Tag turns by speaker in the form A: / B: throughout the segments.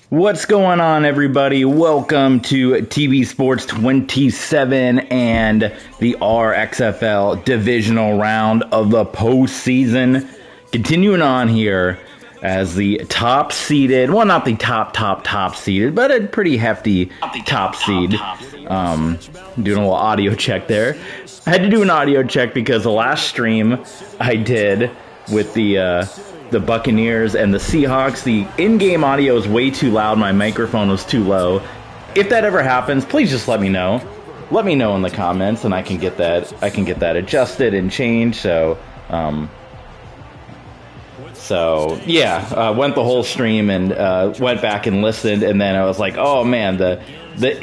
A: What's going on, everybody? Welcome to TV Sports 27 and the RFXL divisional round of the postseason. Continuing on here as the top seeded, well, not the top seeded, but a pretty hefty top seed. Doing a little audio check there. I had to do an audio check because the last stream I did with the Buccaneers and the Seahawks, the in-game audio is way too loud. My microphone was too low. If that ever happens, please just let me know. Let me know in the comments, and I can get that adjusted and changed. So yeah, went the whole stream and went back and listened, and then I was like, oh man, the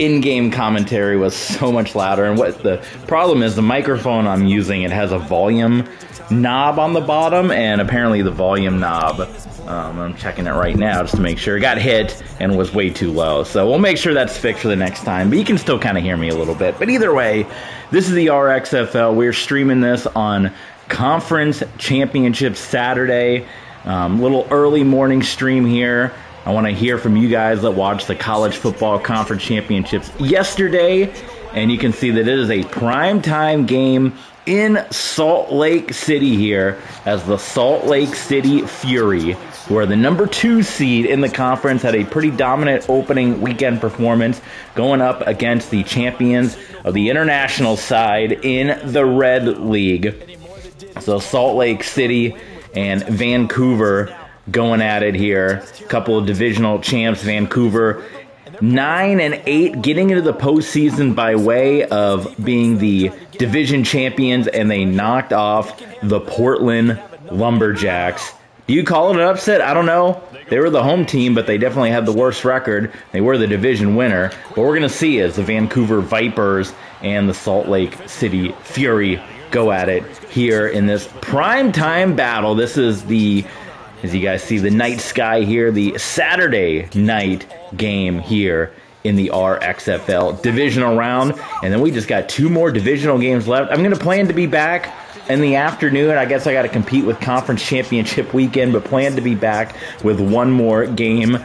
A: in-game commentary was so much louder. And what the problem is, the microphone I'm using, it has a volume knob on the bottom, and apparently the volume knob, I'm checking it right now just to make sure, it got hit and was way too low. So we'll make sure that's fixed for the next time, but you can still kind of hear me a little bit. But either way, this is the RFXL. We're streaming this on Conference Championship Saturday. Little early morning stream here. I want to hear from you guys that watched the College Football Conference Championships yesterday, and you can see that it is a primetime game in Salt Lake City here, as the Salt Lake City Fury, who are the number 2 seed in the conference, had a pretty dominant opening weekend performance going up against the champions of the international side in the Red League. So Salt Lake City and Vancouver going at it here. A couple of divisional champs, Vancouver 9-8, getting into the postseason by way of being the division champions, and they knocked off the Portland Lumberjacks. Do you call it an upset? I don't know. They were the home team, but they definitely had the worst record. They were the division winner. What we're going to see is the Vancouver Vipers and the Salt Lake City Fury go at it here in this primetime battle. This is the, as you guys see, the night sky here, the Saturday night game here in the RFXL divisional round. And then we just got 2 more divisional games left. I'm going to plan to be back in the afternoon. I guess I got to compete with Conference Championship weekend, but plan to be back with 1 more game.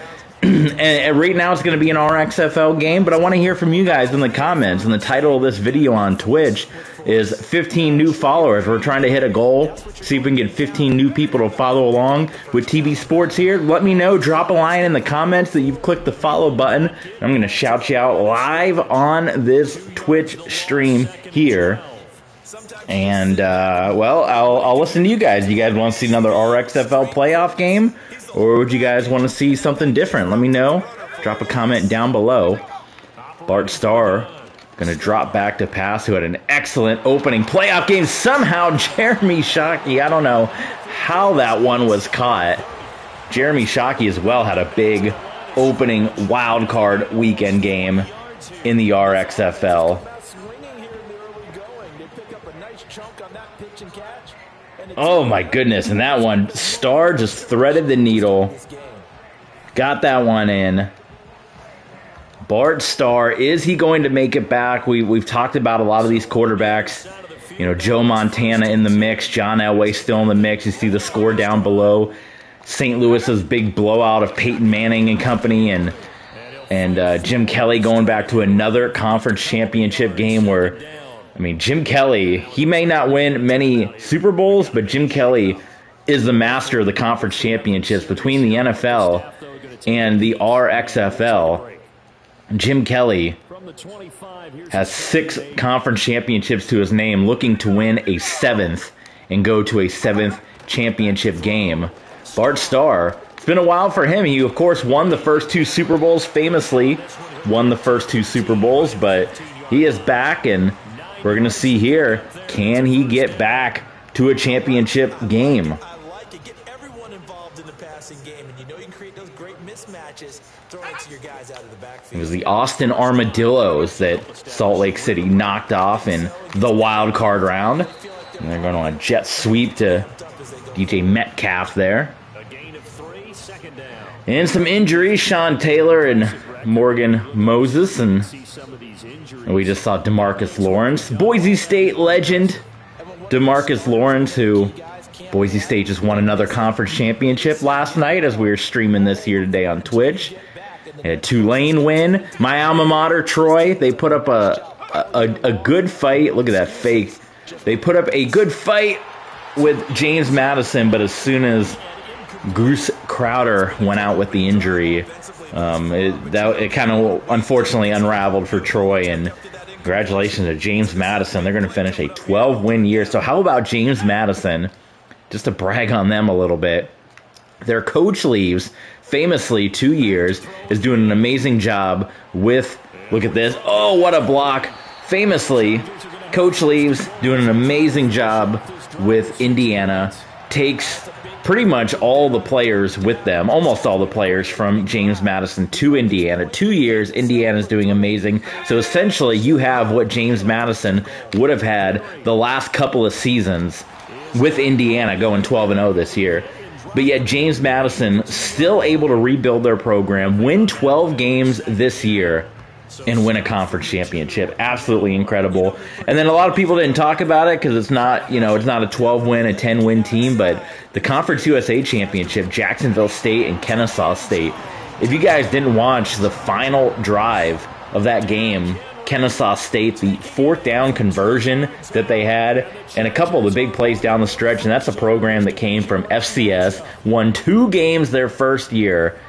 A: And right now it's going to be an RFXL game, but I want to hear from you guys in the comments. And the title of this video on Twitch is 15 new followers. We're trying to hit a goal, see if we can get 15 new people to follow along with TV Sports here. Let me know. Drop a line in the comments that you've clicked the follow button. I'm going to shout you out live on this Twitch stream here. And, well, I'll listen to you guys. You guys want to see another RFXL playoff game? Or would you guys want to see something different? Let me know. Drop a comment down below. Bart Starr going to drop back to pass, who had an excellent opening playoff game. Somehow Jeremy Shockey, I don't know how that one was caught. Jeremy Shockey as well had a big opening wild card weekend game in the RFXL. Oh my goodness, and that one, Starr just threaded the needle. Got that one in. Bart Starr, is he going to make it back? We've talked about a lot of these quarterbacks. You know, Joe Montana in the mix, John Elway still in the mix. You see the score down below. St. Louis's big blowout of Peyton Manning and company, and Jim Kelly going back to another conference championship game where, I mean, Jim Kelly, he may not win many Super Bowls, but Jim Kelly is the master of the conference championships between the NFL and the RFXL. Jim Kelly has 6 conference championships to his name, looking to win a 7th and go to a 7th championship game. Bart Starr, it's been a while for him. He, of course, won the first 2 Super Bowls, famously won the first 2 Super Bowls, but he is back, and we're going to see here, can he get back to a championship game? It was the Austin Armadillos that Salt Lake City knocked off in the wild card round. And they're going on a jet sweep to DJ Metcalf there. And some injuries, Sean Taylor and Morgan Moses, and we just saw DeMarcus Lawrence, Boise State legend DeMarcus Lawrence, who Boise State just won another conference championship last night as we were streaming this here today on Twitch. A Tulane win. My alma mater, Troy, they put up a good fight. Look at that fake. They put up a good fight with James Madison, but as soon as Goose Crowder went out with the injury, it kind of unfortunately unraveled for Troy. And congratulations to James Madison. They're going to finish a 12-win year. So how about James Madison? Just to brag on them a little bit. Their coach leaves, famously 2 years, is doing an amazing job with, look at this, oh, what a block. Famously, coach leaves, doing an amazing job with Indiana, takes pretty much all the players with them, almost all the players from James Madison to Indiana. 2 years, Indiana's doing amazing. So essentially, you have what James Madison would have had the last couple of seasons with Indiana going 12-0 this year. But yet James Madison still able to rebuild their program, win 12 games this year, and win a conference championship. Absolutely incredible. And then a lot of people didn't talk about it because it's not, it's not a 12-win, a 10-win team, but the Conference USA Championship, Jacksonville State and Kennesaw State. If you guys didn't watch the final drive of that game, Kennesaw State, the 4th down conversion that they had, and a couple of the big plays down the stretch, and that's a program that came from FCS, won 2 games their first year,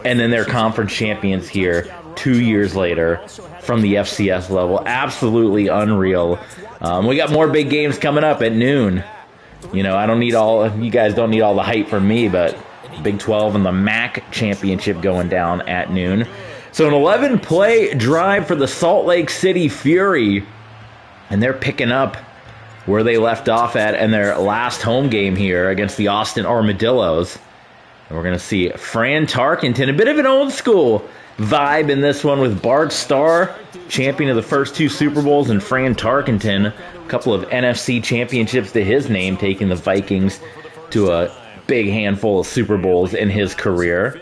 A: and then they're conference champions here 2 years later from the FCS level. Absolutely unreal. We got more big games coming up at noon. You guys don't need all the hype from me, but Big 12 and the MAC championship going down at noon. So an 11-play drive for the Salt Lake City Fury, and they're picking up where they left off at in their last home game here against the Austin Armadillos. And we're going to see Fran Tarkenton, a bit of an old school vibe in this one with Bart Starr, champion of the first 2 Super Bowls, and Fran Tarkenton, a couple of NFC championships to his name, taking the Vikings to a big handful of Super Bowls in his career.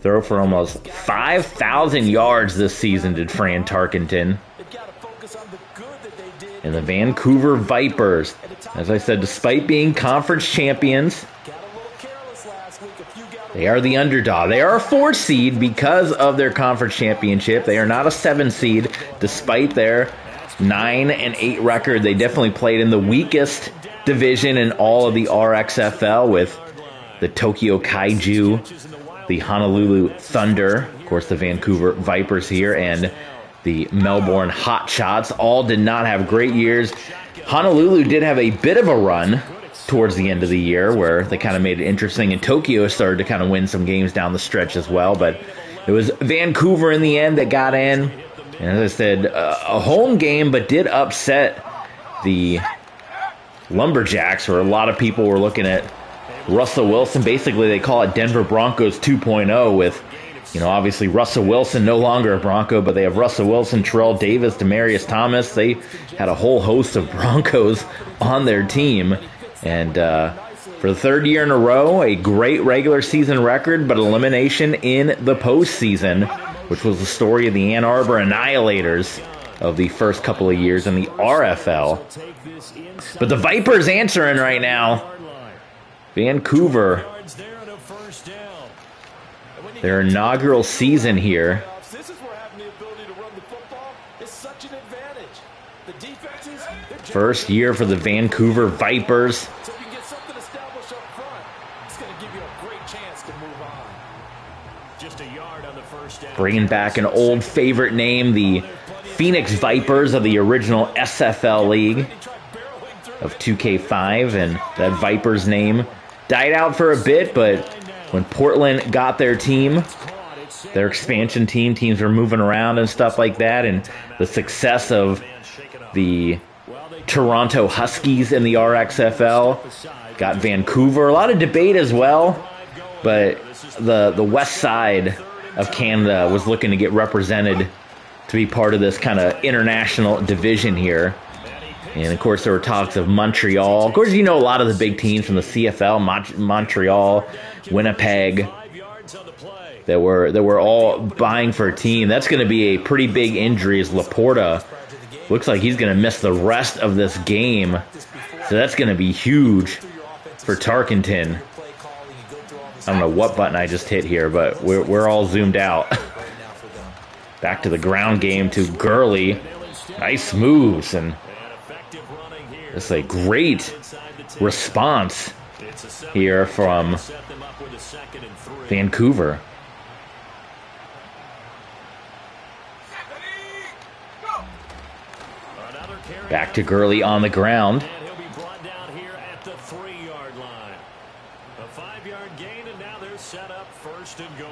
A: Throw for almost 5,000 yards this season did Fran Tarkenton. And the Vancouver Vipers, as I said, despite being conference champions, they are the underdog. They are a 4 seed because of their conference championship. They are not a 7 seed despite their 9-8 record. They definitely played in the weakest division in all of the RFXL with the Tokyo Kaiju, the Honolulu Thunder, of course the Vancouver Vipers here, and the Melbourne Hotshots. All did not have great years. Honolulu did have a bit of a run towards the end of the year where they kind of made it interesting, and Tokyo started to kind of win some games down the stretch as well, but it was Vancouver in the end that got in. And as I said, a home game, but did upset the Lumberjacks, where a lot of people were looking at Russell Wilson. Basically, they call it Denver Broncos 2.0 with, obviously Russell Wilson, no longer a Bronco, but they have Russell Wilson, Terrell Davis, Demaryius Thomas. They had a whole host of Broncos on their team. And for the 3rd year in a row, a great regular season record, but elimination in the postseason, which was the story of the Ann Arbor Annihilators of the first couple of years in the RFL. But the Vipers answering right now. Vancouver, their inaugural season here. First year for the Vancouver Vipers. Bringing back an old favorite name, the Phoenix Vipers of the original SFL League of 2K5, and that Vipers name died out for a bit, but when Portland got their team, their expansion teams were moving around and stuff like that, and the success of the Toronto Huskies in the RXFL got Vancouver. A lot of debate as well, but the west side of Canada was looking to get represented to be part of this kind of international division here. And, of course, there were talks of Montreal. Of course, a lot of the big teams from the CFL, Montreal, Winnipeg, that were all vying for a team. That's going to be a pretty big injury as Laporta looks like he's going to miss the rest of this game. So that's going to be huge for Tarkenton. I don't know what button I just hit here, but we're all zoomed out. Back to the ground game to Gurley. Nice moves, and it's a great response here from Vancouver. Back to Gurley on the ground.
B: And he'll be brought down here at the 3-yard line. A 5-yard gain, and now they're set up first and goal.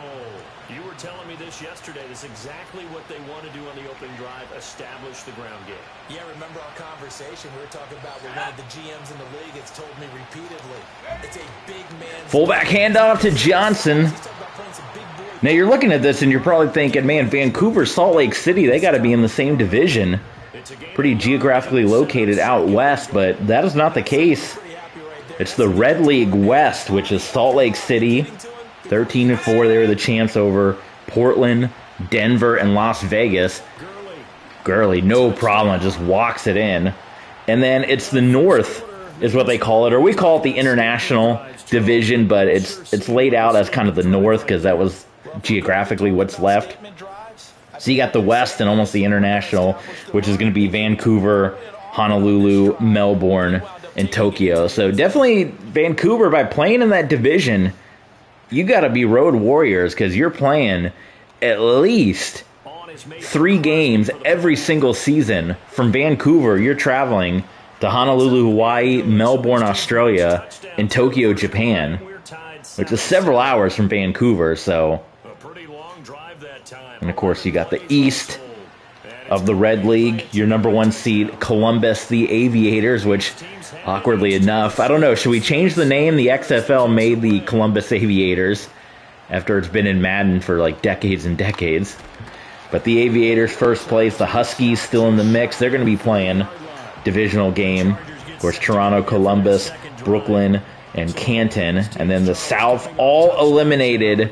B: You were telling me this yesterday. This is exactly what they want to do on the opening drive, establish the ground game.
C: Yeah, remember our conversation? We were talking about what one of the GMs in the league has told me repeatedly. It's a big man.
A: Fullback handoff to Johnson. Now you're looking at this and you're probably thinking, man, Vancouver, Salt Lake City, they got to be in the same division. Pretty geographically located out west, but that is not the case. It's the Red League West, which is Salt Lake City, 13-4. They were the champs over Portland, Denver, and Las Vegas. Gurley, no problem, just walks it in. And then it's the North, is what they call it, or we call it the International Division, but it's laid out as kind of the North because that was geographically what's left. So you got the West and almost the International, which is going to be Vancouver, Honolulu, Melbourne, and Tokyo. So definitely Vancouver, by playing in that division, you got to be road warriors because you're playing at least 3 games every single season. From Vancouver, you're traveling to Honolulu, Hawaii, Melbourne, Australia, and Tokyo, Japan, which is several hours from Vancouver. So, and of course, you got the East of the Red League, your number 1 seed, Columbus, the Aviators, which, awkwardly enough, I don't know, should we change the name? The XFL made the Columbus Aviators after it's been in Madden for like decades and decades. But the Aviators first place, the Huskies still in the mix. They're going to be playing divisional game. Of course, Toronto, Columbus, Brooklyn, and Canton. And then the South all eliminated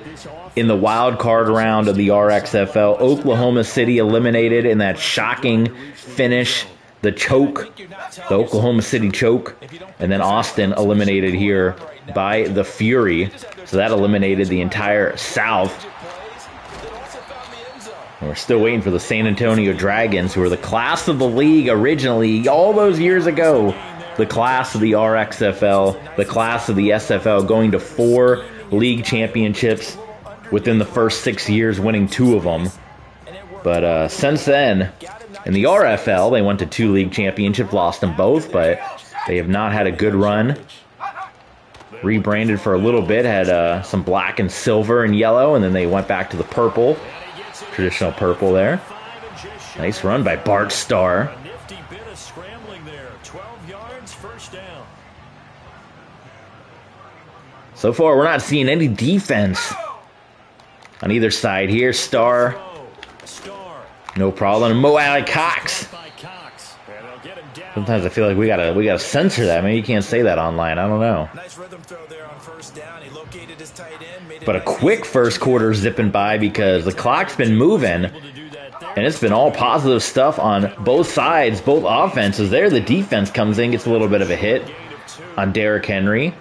A: in the wild card round of the RXFL. Oklahoma City eliminated in that shocking finish, the choke, the Oklahoma City choke. And then Austin eliminated here by the Fury. So that eliminated the entire South. And we're still waiting for the San Antonio Dragons, who were the class of the league originally, all those years ago. The class of the RXFL, the class of the SFL, going to 4 league championships within the first 6 years, winning 2 of them. But since then, in the RFL, they went to 2 league championships, lost them both, but they have not had a good run. Rebranded for a little bit, had some black and silver and yellow, and then they went back to the purple, traditional purple there. Nice run by Bart Starr. So far, we're not seeing any defense on either side here. Starr, no problem. Mo Alley Cox. Sometimes I feel like we gotta censor that. Maybe you can't say that online. I don't know. But a quick first quarter zipping by because the clock's been moving, and it's been all positive stuff on both sides, both offenses. There, the defense comes in, gets a little bit of a hit on Derrick Henry.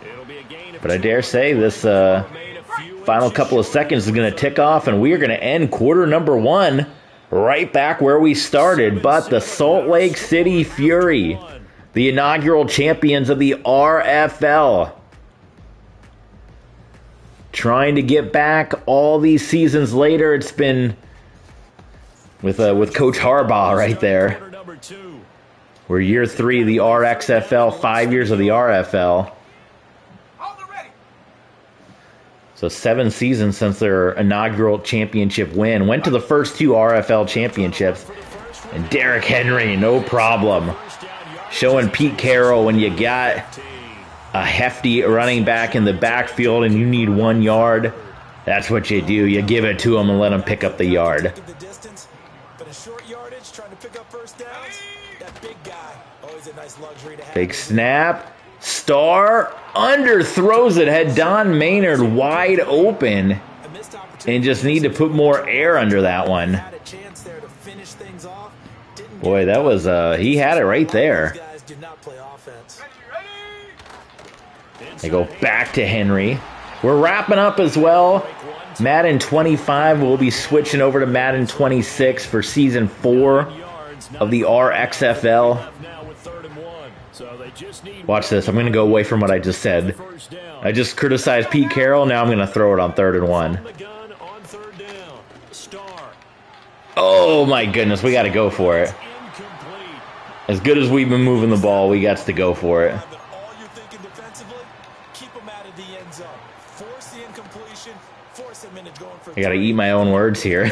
A: But I dare say this final couple of seconds is going to tick off, and we are going to end quarter number 1 right back where we started. But the Salt Lake City Fury, the inaugural champions of the RFL, trying to get back all these seasons later. It's been with Coach Harbaugh right there. We're year 3 of the RXFL, 5 years of the RFL. So 7 seasons since their inaugural championship win. Went to the first 2 RFL championships. And Derrick Henry, no problem. Showing Pete Carroll when you got a hefty running back in the backfield and you need 1 yard, that's what you do. You give it to him and let him pick up the yard. Big snap. Starr underthrows it. Had Don Maynard wide open and just need to put more air under that one. Boy, that was he had it right there. They go back to Henry. We're wrapping up as well. Madden 25 will be switching over to Madden 26 for Season 4 of the RFXL. Watch this. I'm going to go away from what I just said. I just criticized Pete Carroll. Now I'm going to throw it on 3rd and 1. Oh, my goodness. We got to go for it. As good as we've been moving the ball, we got to go for it. I got to eat my own words here.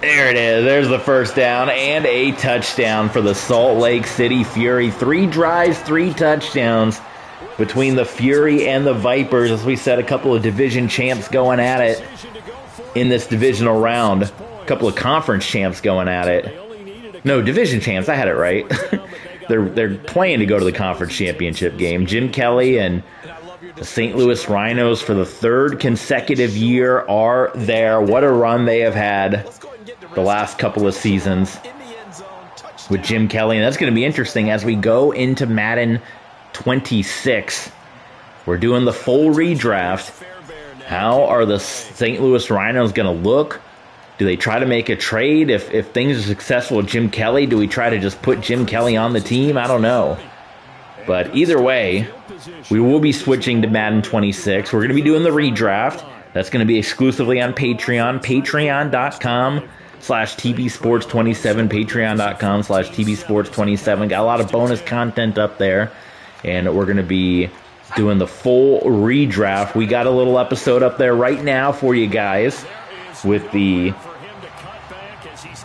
A: There it is. There's the first down and a touchdown for the Salt Lake City Fury. 3 drives, 3 touchdowns between the Fury and the Vipers. As we said, a couple of division champs going at it in this divisional round. A couple of conference champs going at it. No, division champs. I had it right. They're playing to go to the conference championship game. Jim Kelly and the St. Louis Rhinos for the 3rd consecutive year are there. What a run they have had the last couple of seasons with Jim Kelly. And that's going to be interesting as we go into Madden 26. We're doing the full redraft. How are the St. Louis Rhinos going to look? Do they try to make a trade? If things are successful with Jim Kelly, do we try to just put Jim Kelly on the team? I don't know. But either way, we will be switching to Madden 26. We're going to be doing the redraft. That's going to be exclusively on Patreon. Patreon.com/TBSports27. Patreon.com/TBSports27. Got a lot of bonus content up there. And we're going to be doing the full redraft. We got a little episode up there right now for you guys with the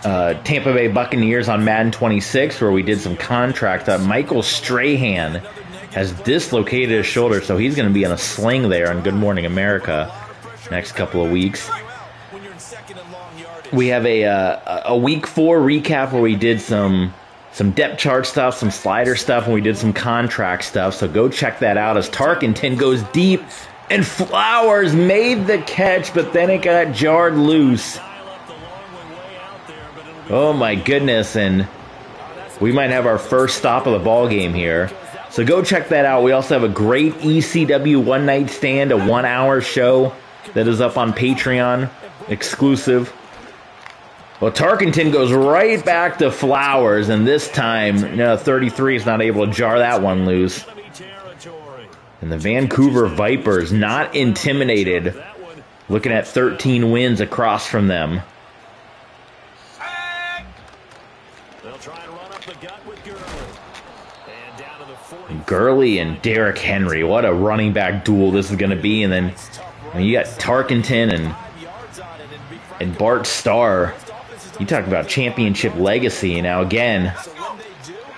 A: Tampa Bay Buccaneers on Madden 26, where we did some contract. Michael Strahan has dislocated his shoulder, so he's going to be in a sling there on Good Morning America next couple of weeks. We have a Week 4 recap where we did some depth chart stuff, some slider stuff, and we did some contract stuff, so go check that out as Tarkenton goes deep, and Flowers made the catch, but then it got jarred loose. Oh my goodness, and we might have our first stop of the ball game here. So go check that out. We also have a great ECW One Night Stand, a 1-hour show that is up on Patreon, exclusive. Well, Tarkenton goes right back to Flowers, and this time, 33 is not able to jar that one loose. And the Vancouver Vipers not intimidated, looking at 13 wins across from them. Gurley and Derrick Henry, what a running back duel this is going to be. And then you got Tarkenton and Bart Starr. You talk about championship legacy. Now again,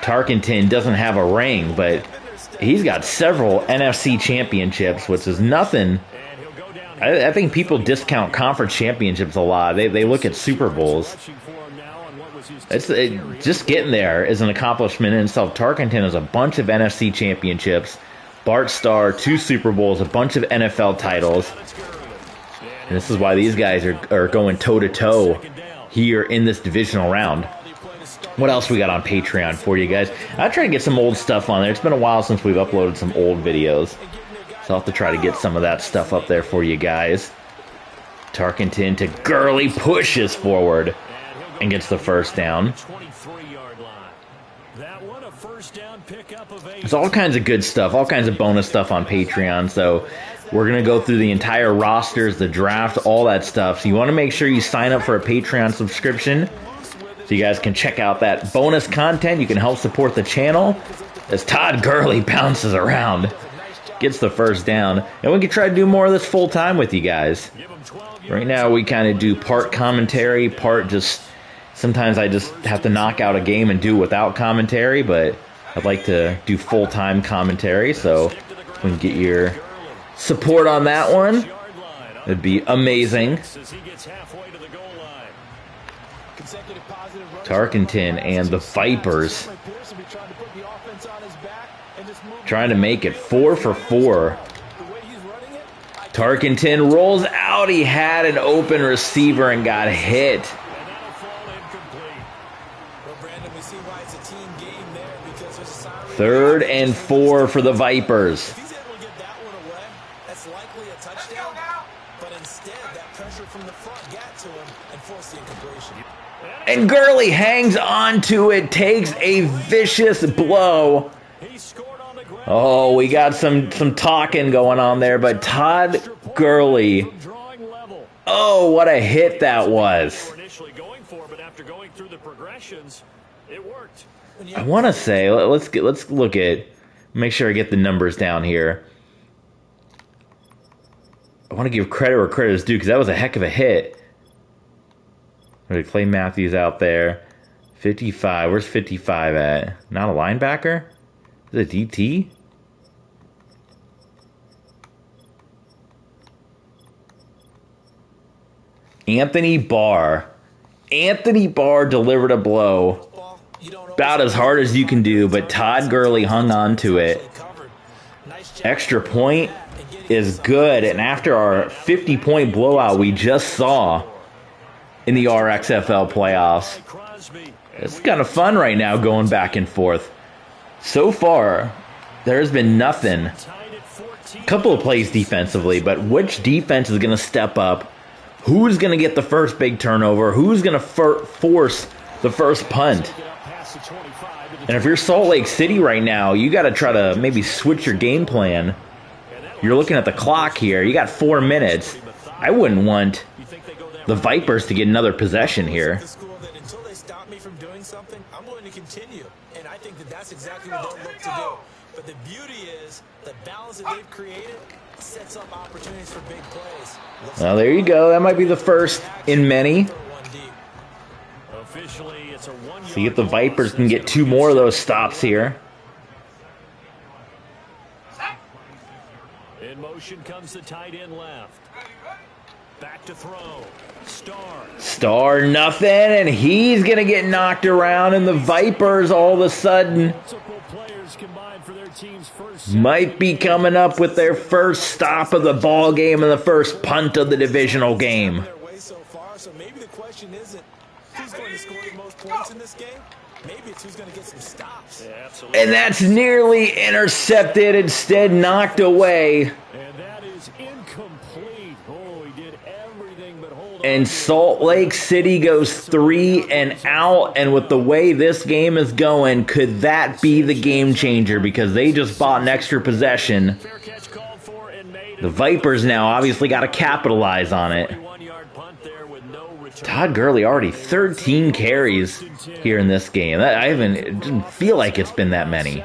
A: Tarkenton doesn't have a ring, but he's got several NFC championships, which is nothing. I think people discount conference championships a lot. They look at Super Bowls. Just getting there is an accomplishment in itself. Tarkenton has a bunch of NFC championships. Bart Starr, 2 Super Bowls, a bunch of NFL titles. And this is why these guys are going toe-to-toe here in this divisional round. What else we got on Patreon for you guys? I'll try to get some old stuff on there. It's been a while since we've uploaded some old videos. So I'll have to try to get some of that stuff up there for you guys. Tarkenton to Gurley, pushes forward and gets the first down. There's all kinds of good stuff, all kinds of bonus stuff on Patreon. So we're going to go through the entire rosters, the draft, all that stuff. So you want to make sure you sign up for a Patreon subscription so you guys can check out that bonus content. You can help support the channel as Todd Gurley bounces around, gets the first down. And we can try to do more of this full time with you guys. Right now we kind of do part commentary, part just... Sometimes I just have to knock out a game and do it without commentary, but I'd like to do full-time commentary, so if we can get your support on that one, it'd be amazing. Tarkenton and the Vipers trying to make it 4 for 4. Tarkenton rolls out. He had an open receiver and got hit. 3rd and 4 for the Vipers.
C: If he's able to get that one away, that's likely a touchdown. But instead, that pressure from the front got to him and forced the incompletion.
A: And Gurley hangs on to it, takes a vicious blow. Oh, we got some talking going on there, but Todd Gurley. Oh, what a hit that was. I want to say, let's look at, make sure I get the numbers down here. I want to give credit where credit is due because that was a heck of a hit. Clay Matthews out there. 55. Where's 55 at? Not a linebacker? Is it DT? Anthony Barr. Anthony Barr delivered a blow. About as hard as you can do, but Todd Gurley hung on to it. Extra point is good, and after our 50-point blowout we just saw in the RFXL playoffs, it's kind of fun right now going back and forth. So far, there's been nothing. A couple of plays defensively, but which defense is going to step up? Who's going to get the first big turnover? Who's going to force the first punt? And if you're Salt Lake City right now, you got to try to maybe switch your game plan. You're looking at the clock here. You got 4 minutes. I wouldn't want the Vipers to get another possession here.
C: Until they stop me from doing something, I'm going to continue. And I think that that's exactly what they'll look to do. But the beauty is the balance that they've created sets up opportunities for big plays.
A: Well, there you go. That might be the first in many. See if the Vipers can get 2 more of those stops here.
B: In motion comes the tight end left. Back to throw.
A: Star nothing, and he's going to get knocked around, and the Vipers all of a sudden might be coming up with their first stop of the ball game and the first punt of the divisional game.
C: So maybe the question isn't who's going to score the most points in this game. Maybe it's who's going to get some stops.
A: And that's nearly intercepted, instead knocked away.
B: And that is incomplete. Oh, he did everything but hold on.
A: And Salt Lake City goes 3 and out, and with the way this game is going, could that be the game changer? Because they just bought an extra possession. The Vipers now obviously got to capitalize on it. Todd Gurley already 13 carries here in this game. It didn't feel like it's been that many.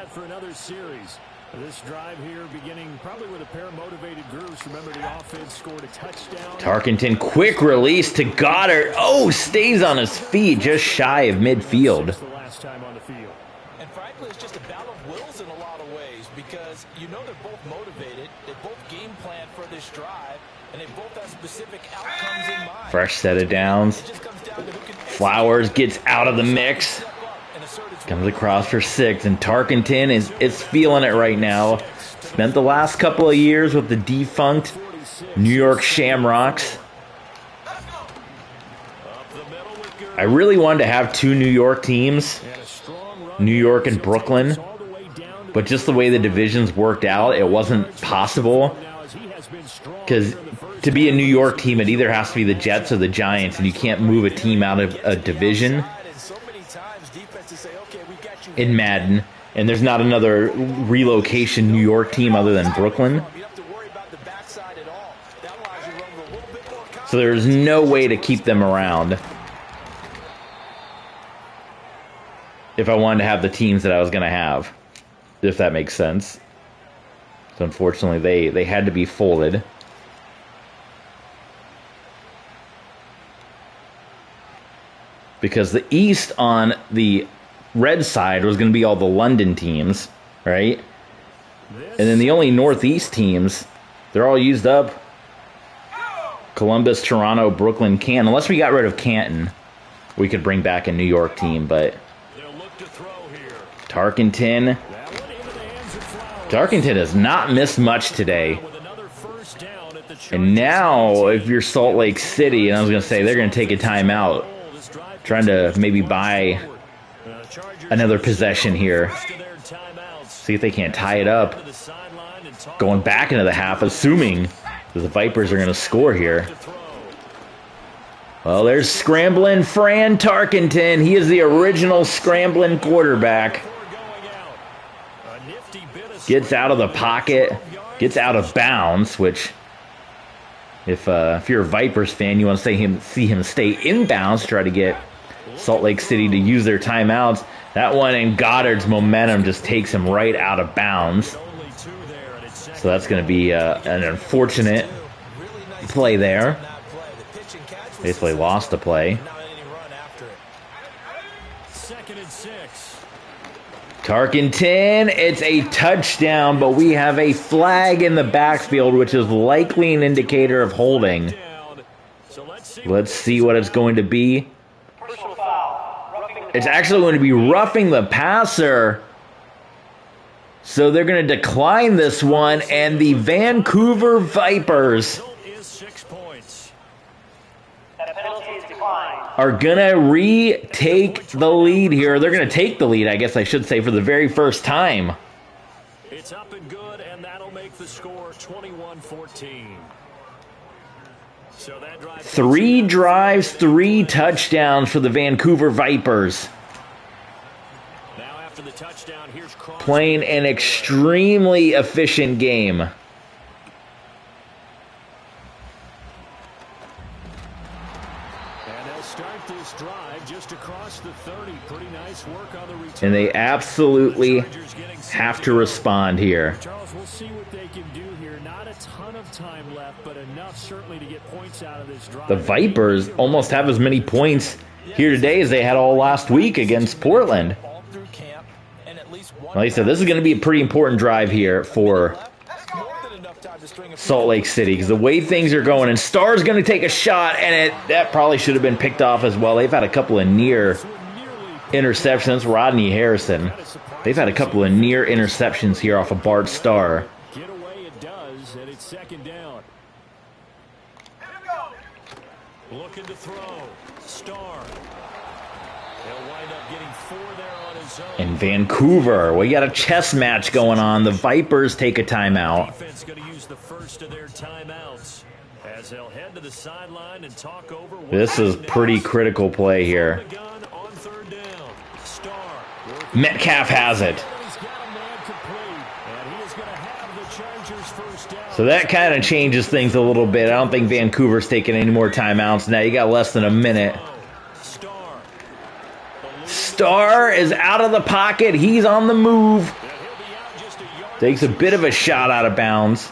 B: This drive here beginning probably with a pair of motivated groups. Remember, the offense scored a touchdown.
A: Tarkenton, quick release to Goddard. Oh, stays on his feet just shy of midfield.
B: The last time on the field.
C: And frankly, it's just a battle of wills in a lot of ways because you know they're both motivated. They both game plan for this drive, and they both have specific outcomes in mind.
A: Fresh set of downs. Flowers gets out of the mix. Comes across for 6, and Tarkenton is feeling it right now. Spent the last couple of years with the defunct New York Shamrocks. I really wanted to have 2 New York teams, New York and Brooklyn, but just the way the divisions worked out, it wasn't possible. Because to be a New York team, it either has to be the Jets or the Giants, and you can't move a team out of a division in Madden, and there's not another relocation New York team other than Brooklyn. So there's no way to keep them around if I wanted to have the teams that I was going to have, if that makes sense. So unfortunately, they had to be folded. Because the East on the red side was going to be all the London teams, right? And then the only Northeast teams, they're all used up. Columbus, Toronto, Brooklyn, Canton. Unless we got rid of Canton, we could bring back a New York team, but Tarkenton has not missed much today. And now, if you're Salt Lake City, and I was going to say they're going to take a timeout, trying to maybe buy another possession here. See if they can't tie it up. Going back into the half, assuming that the Vipers are going to score here. Well, there's scrambling Fran Tarkenton. He is the original scrambling quarterback. Gets out of the pocket, gets out of bounds, which, if you're a Vipers fan, you want to see him stay inbounds, try to get Salt Lake City to use their timeouts. That one, and Goddard's momentum just takes him right out of bounds. So that's going to be an unfortunate play there. Basically lost the play. Tarkenton, it's a touchdown, but we have a flag in the backfield, which is likely an indicator of holding. Let's see what it's going to be. It's actually going to be roughing the passer. So they're going to decline this one, and the Vancouver Vipers are going to retake the lead here. They're going to take the lead, I guess I should say, for the very first time.
B: It's up and good, and that'll make the score 21-14. So that drive
A: 3 drives, 3 touchdowns for the Vancouver Vipers.
B: Now after the touchdown, here's
A: Playing an extremely efficient game.
B: Start this drive just across the 30. Pretty nice work on the return.
A: And they absolutely have to respond here.
B: Charles, we'll see what they can do here. Not a ton of time left, but enough certainly to get points out of this drive.
A: The Vipers almost have as many points here today as they had all last week against Portland. Like I said, this is going to be a pretty important drive here for Salt Lake City, because the way things are going, and Starr's going to take a shot, and that probably should have been picked off as well. They've had a couple of near interceptions. Rodney Harrison. They've had a couple of near interceptions here off of Bart Starr.
B: Get away it does, and it's second down. Looking to throw. Starr. He'll wind up getting 4 there on his own.
A: In Vancouver, we got a chess match going on. The Vipers take a timeout.
B: Defense going to use the first of their timeouts as they'll head to the sideline and talk over.
A: This is pretty critical play here. Metcalf has it. So that kind of changes things a little bit. I don't think Vancouver's taking any more timeouts. Now you got less than a minute. Starr is out of the pocket. He's on the move. Takes a bit of a shot out of bounds.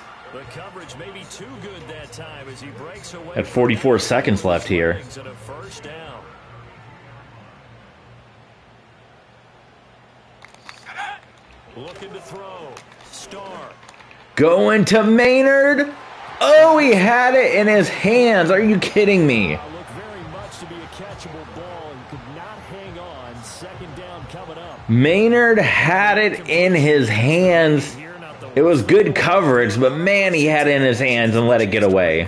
A: At 44 seconds left here.
B: Looking to throw. Starr.
A: Going to Maynard. Oh, he had it in his hands. Are you kidding me?
B: Looked very much to be a catchable ball and could not hang on. Second down coming up.
A: Maynard had it in his hands. It was good coverage, but man, he had it in his hands and let it get away.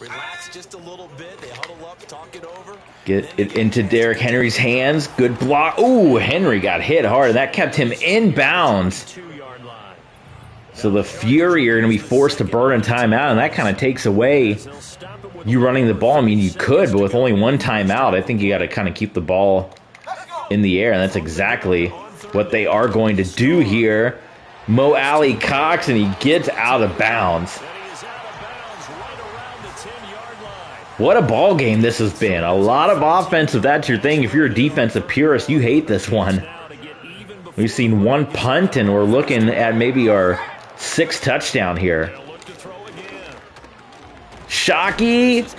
C: Relax just a little bit. They huddle up, talk it over.
A: Get it into Derrick Henry's hands. Good block. Ooh, Henry got hit hard, and that kept him in bounds. So the Fury are going to be forced to burn a timeout, and that kind of takes away you running the ball. I mean, you could, but with only one timeout, I think you got to kind of keep the ball in the air, and that's exactly what they are going to do here. Mo Alley Cox, and he gets out of bounds. What a ball game this has been. A lot of offense, if that's your thing. If you're a defensive purist, you hate this one. We've seen one punt, and we're looking at maybe our 6th touchdown here. Shockey.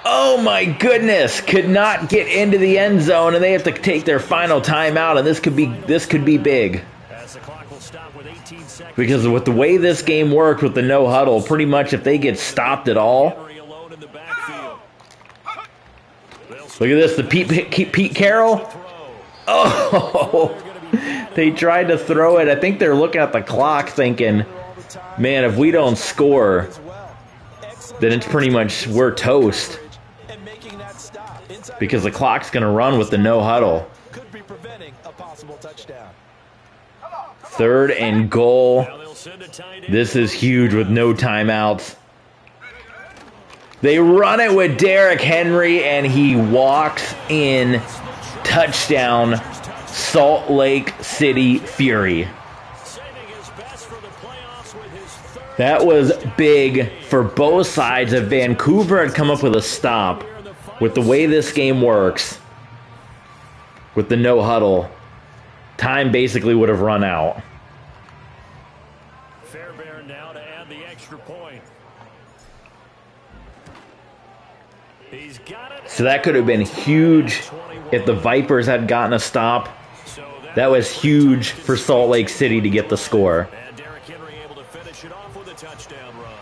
A: Oh my goodness. Could not get into the end zone, and they have to take their final timeout, and this could be big. Because with the way this game worked with the no huddle, pretty much if they get stopped at all. Look at this, the Pete Carroll. Oh, they tried to throw it. I think they're looking at the clock thinking, man, if we don't score, then it's pretty much we're toast. Because the clock's going to run with the no huddle. 3rd and goal. This is huge with no timeouts. They run it with Derrick Henry, and he walks in. Touchdown, Salt Lake City Fury. That was big for both sides. If Vancouver had come up with a stop, with the way this game works, with the no huddle, time basically would have run out.
B: Fairbairn now to add the extra point. He's got it.
A: So that could have been huge if the Vipers had gotten a stop. That was huge for Salt Lake City to get the score.
B: And Derrick Henry able to finish it off with a touchdown run.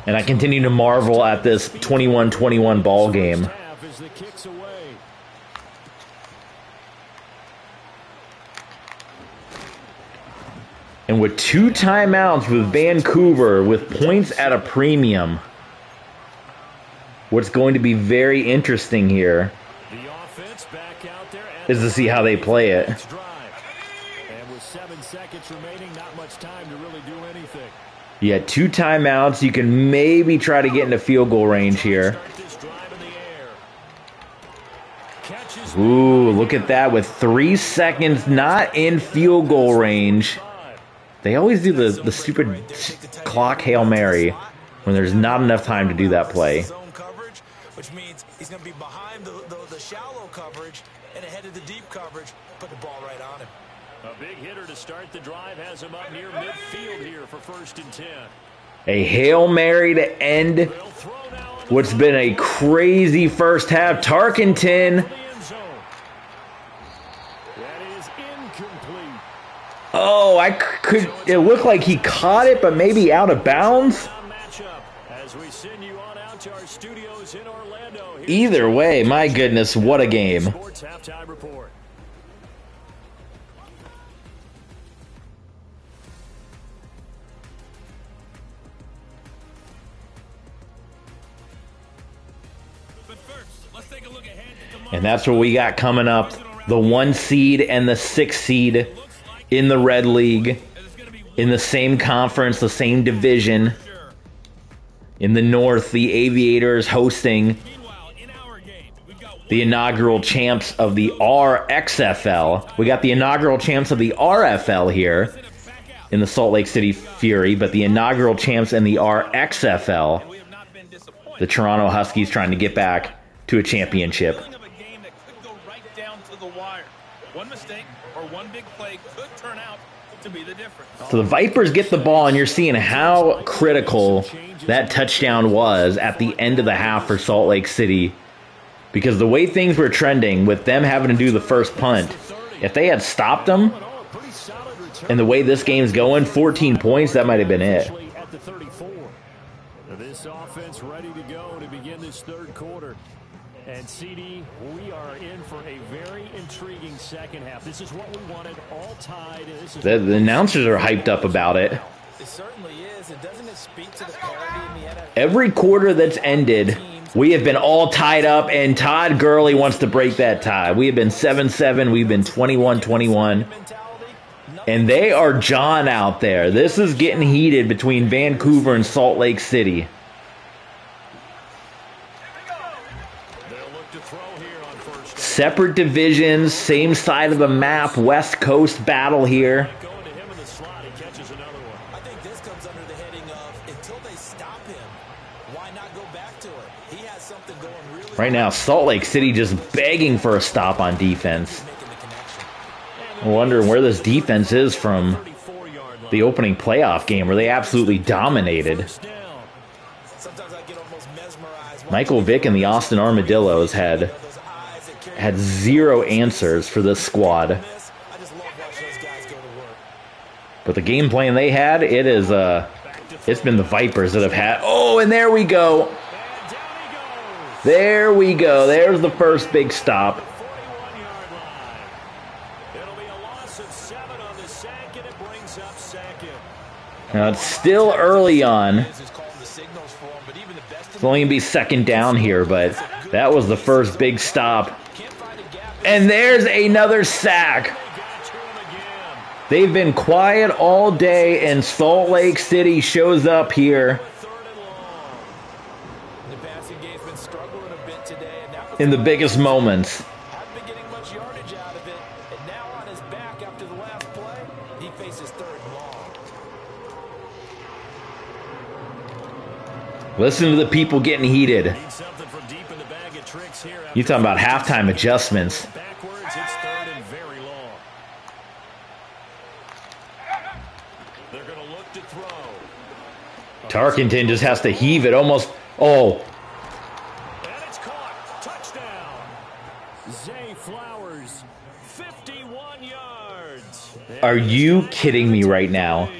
A: And I continue to marvel at this 21-21 ball game.
B: As the kicks away.
A: And with 2 timeouts with Vancouver, with points at a premium, what's going to be very interesting here is to see how they play it.
B: And with 7 seconds remaining, not much time to really do anything.
A: You had 2 timeouts. You can maybe try to get into field goal range here. Ooh, look at that. With 3 seconds not in field goal range. They always do the stupid clock Hail Mary when there's not enough time to do that play.
C: Which means he's going to be behind the shallow coverage and ahead of the deep coverage. Put the ball right on him.
B: A big hitter to start the drive has him up near midfield here for 1st and 10.
A: A Hail Mary to end what's been a crazy first half. Tarkenton.
B: That is incomplete.
A: Oh, it looked like he caught it, but maybe out of bounds.
B: As we send you on out to our studios in Orlando.
A: Either way, my goodness, what a game.
B: Sports halftime report.
A: And that's what we got coming up. The 1 seed and the 6 seed in the Red League. In the same conference, the same division. In the North, the Aviators hosting the inaugural champs of the RXFL. We got the inaugural champs of the RFL here in the Salt Lake City Fury, but the inaugural champs in the RXFL, the Toronto Huskies trying to get back to a championship.
D: One mistake or one big play could turn out to be the difference.
A: So the Vipers get the ball, and you're seeing how critical that touchdown was at the end of the half for Salt Lake City. Because the way things were trending with them having to do the first punt, if they had stopped them, and the way this game's going, 14 points, that might have been it.
B: This offense ready to go to begin this 3rd quarter. And CD, we are in for a very intriguing second half. This is what we wanted, all tied.
A: The announcers are hyped up about it.
C: It certainly is. And doesn't it speak to the parity in the NFL?
A: Every quarter that's ended, we have been all tied up, and Todd Gurley wants to break that tie. We have been 7-7. We've been 21-21. And they are John out there. This is getting heated between Vancouver and Salt Lake City. Separate divisions, same side of the map, West Coast battle here.
C: I think this comes under the heading of until they stop him, why not go back to it? He has something going really
A: Right now, Salt Lake City just begging for a stop on defense. I'm wondering where this defense is from the opening playoff game where they absolutely dominated. Michael Vick and the Austin Armadillos had zero answers for this squad. But the game plan they had, it's been the Vipers that have had. Oh, and there we go. There we go. There's the first big stop. Now it's still early on. It's only going to be 2nd down here, but that was the first big stop. And there's another sack. They've been quiet all day, and Salt Lake City shows up here
C: The passing game's been struggling a bit today, and that was
A: in the biggest moments.
C: hasn't been getting much yardage out of it. And now on his back after the last play, he faces 3rd and long.
A: Listen to the people getting heated.
B: Need something from deep in the bag of tricks here.
A: You talking about halftime adjustments.
B: Backwards, it's 3rd and very long. They're going to look to throw.
A: Tarkenton just has to heave it almost. Oh,
B: And it's caught. Touchdown. Zay Flowers, 51 yards.
A: are you kidding me right now?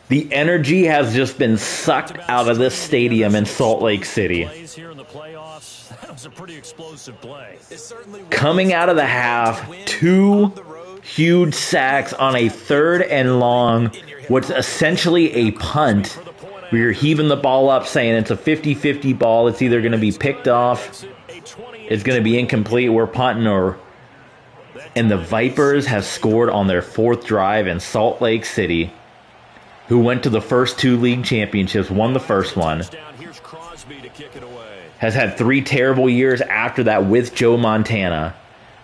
A: The energy has just been sucked out of this stadium in Salt Lake City.
B: Plays here in the playoffs. That was a pretty explosive play.
C: It certainly was.
A: Coming out of the half, 2 huge sacks on a 3rd and long, what's essentially a punt, where you're heaving the ball up saying it's a 50-50 ball. It's either going to be picked off, it's going to be incomplete, we're punting, or... And the Vipers have scored on their 4th drive in Salt Lake City, who went to the first 2 league championships, won the first one,
B: Here's Crosby to kick it away.
A: has had 3 terrible years after that with Joe Montana.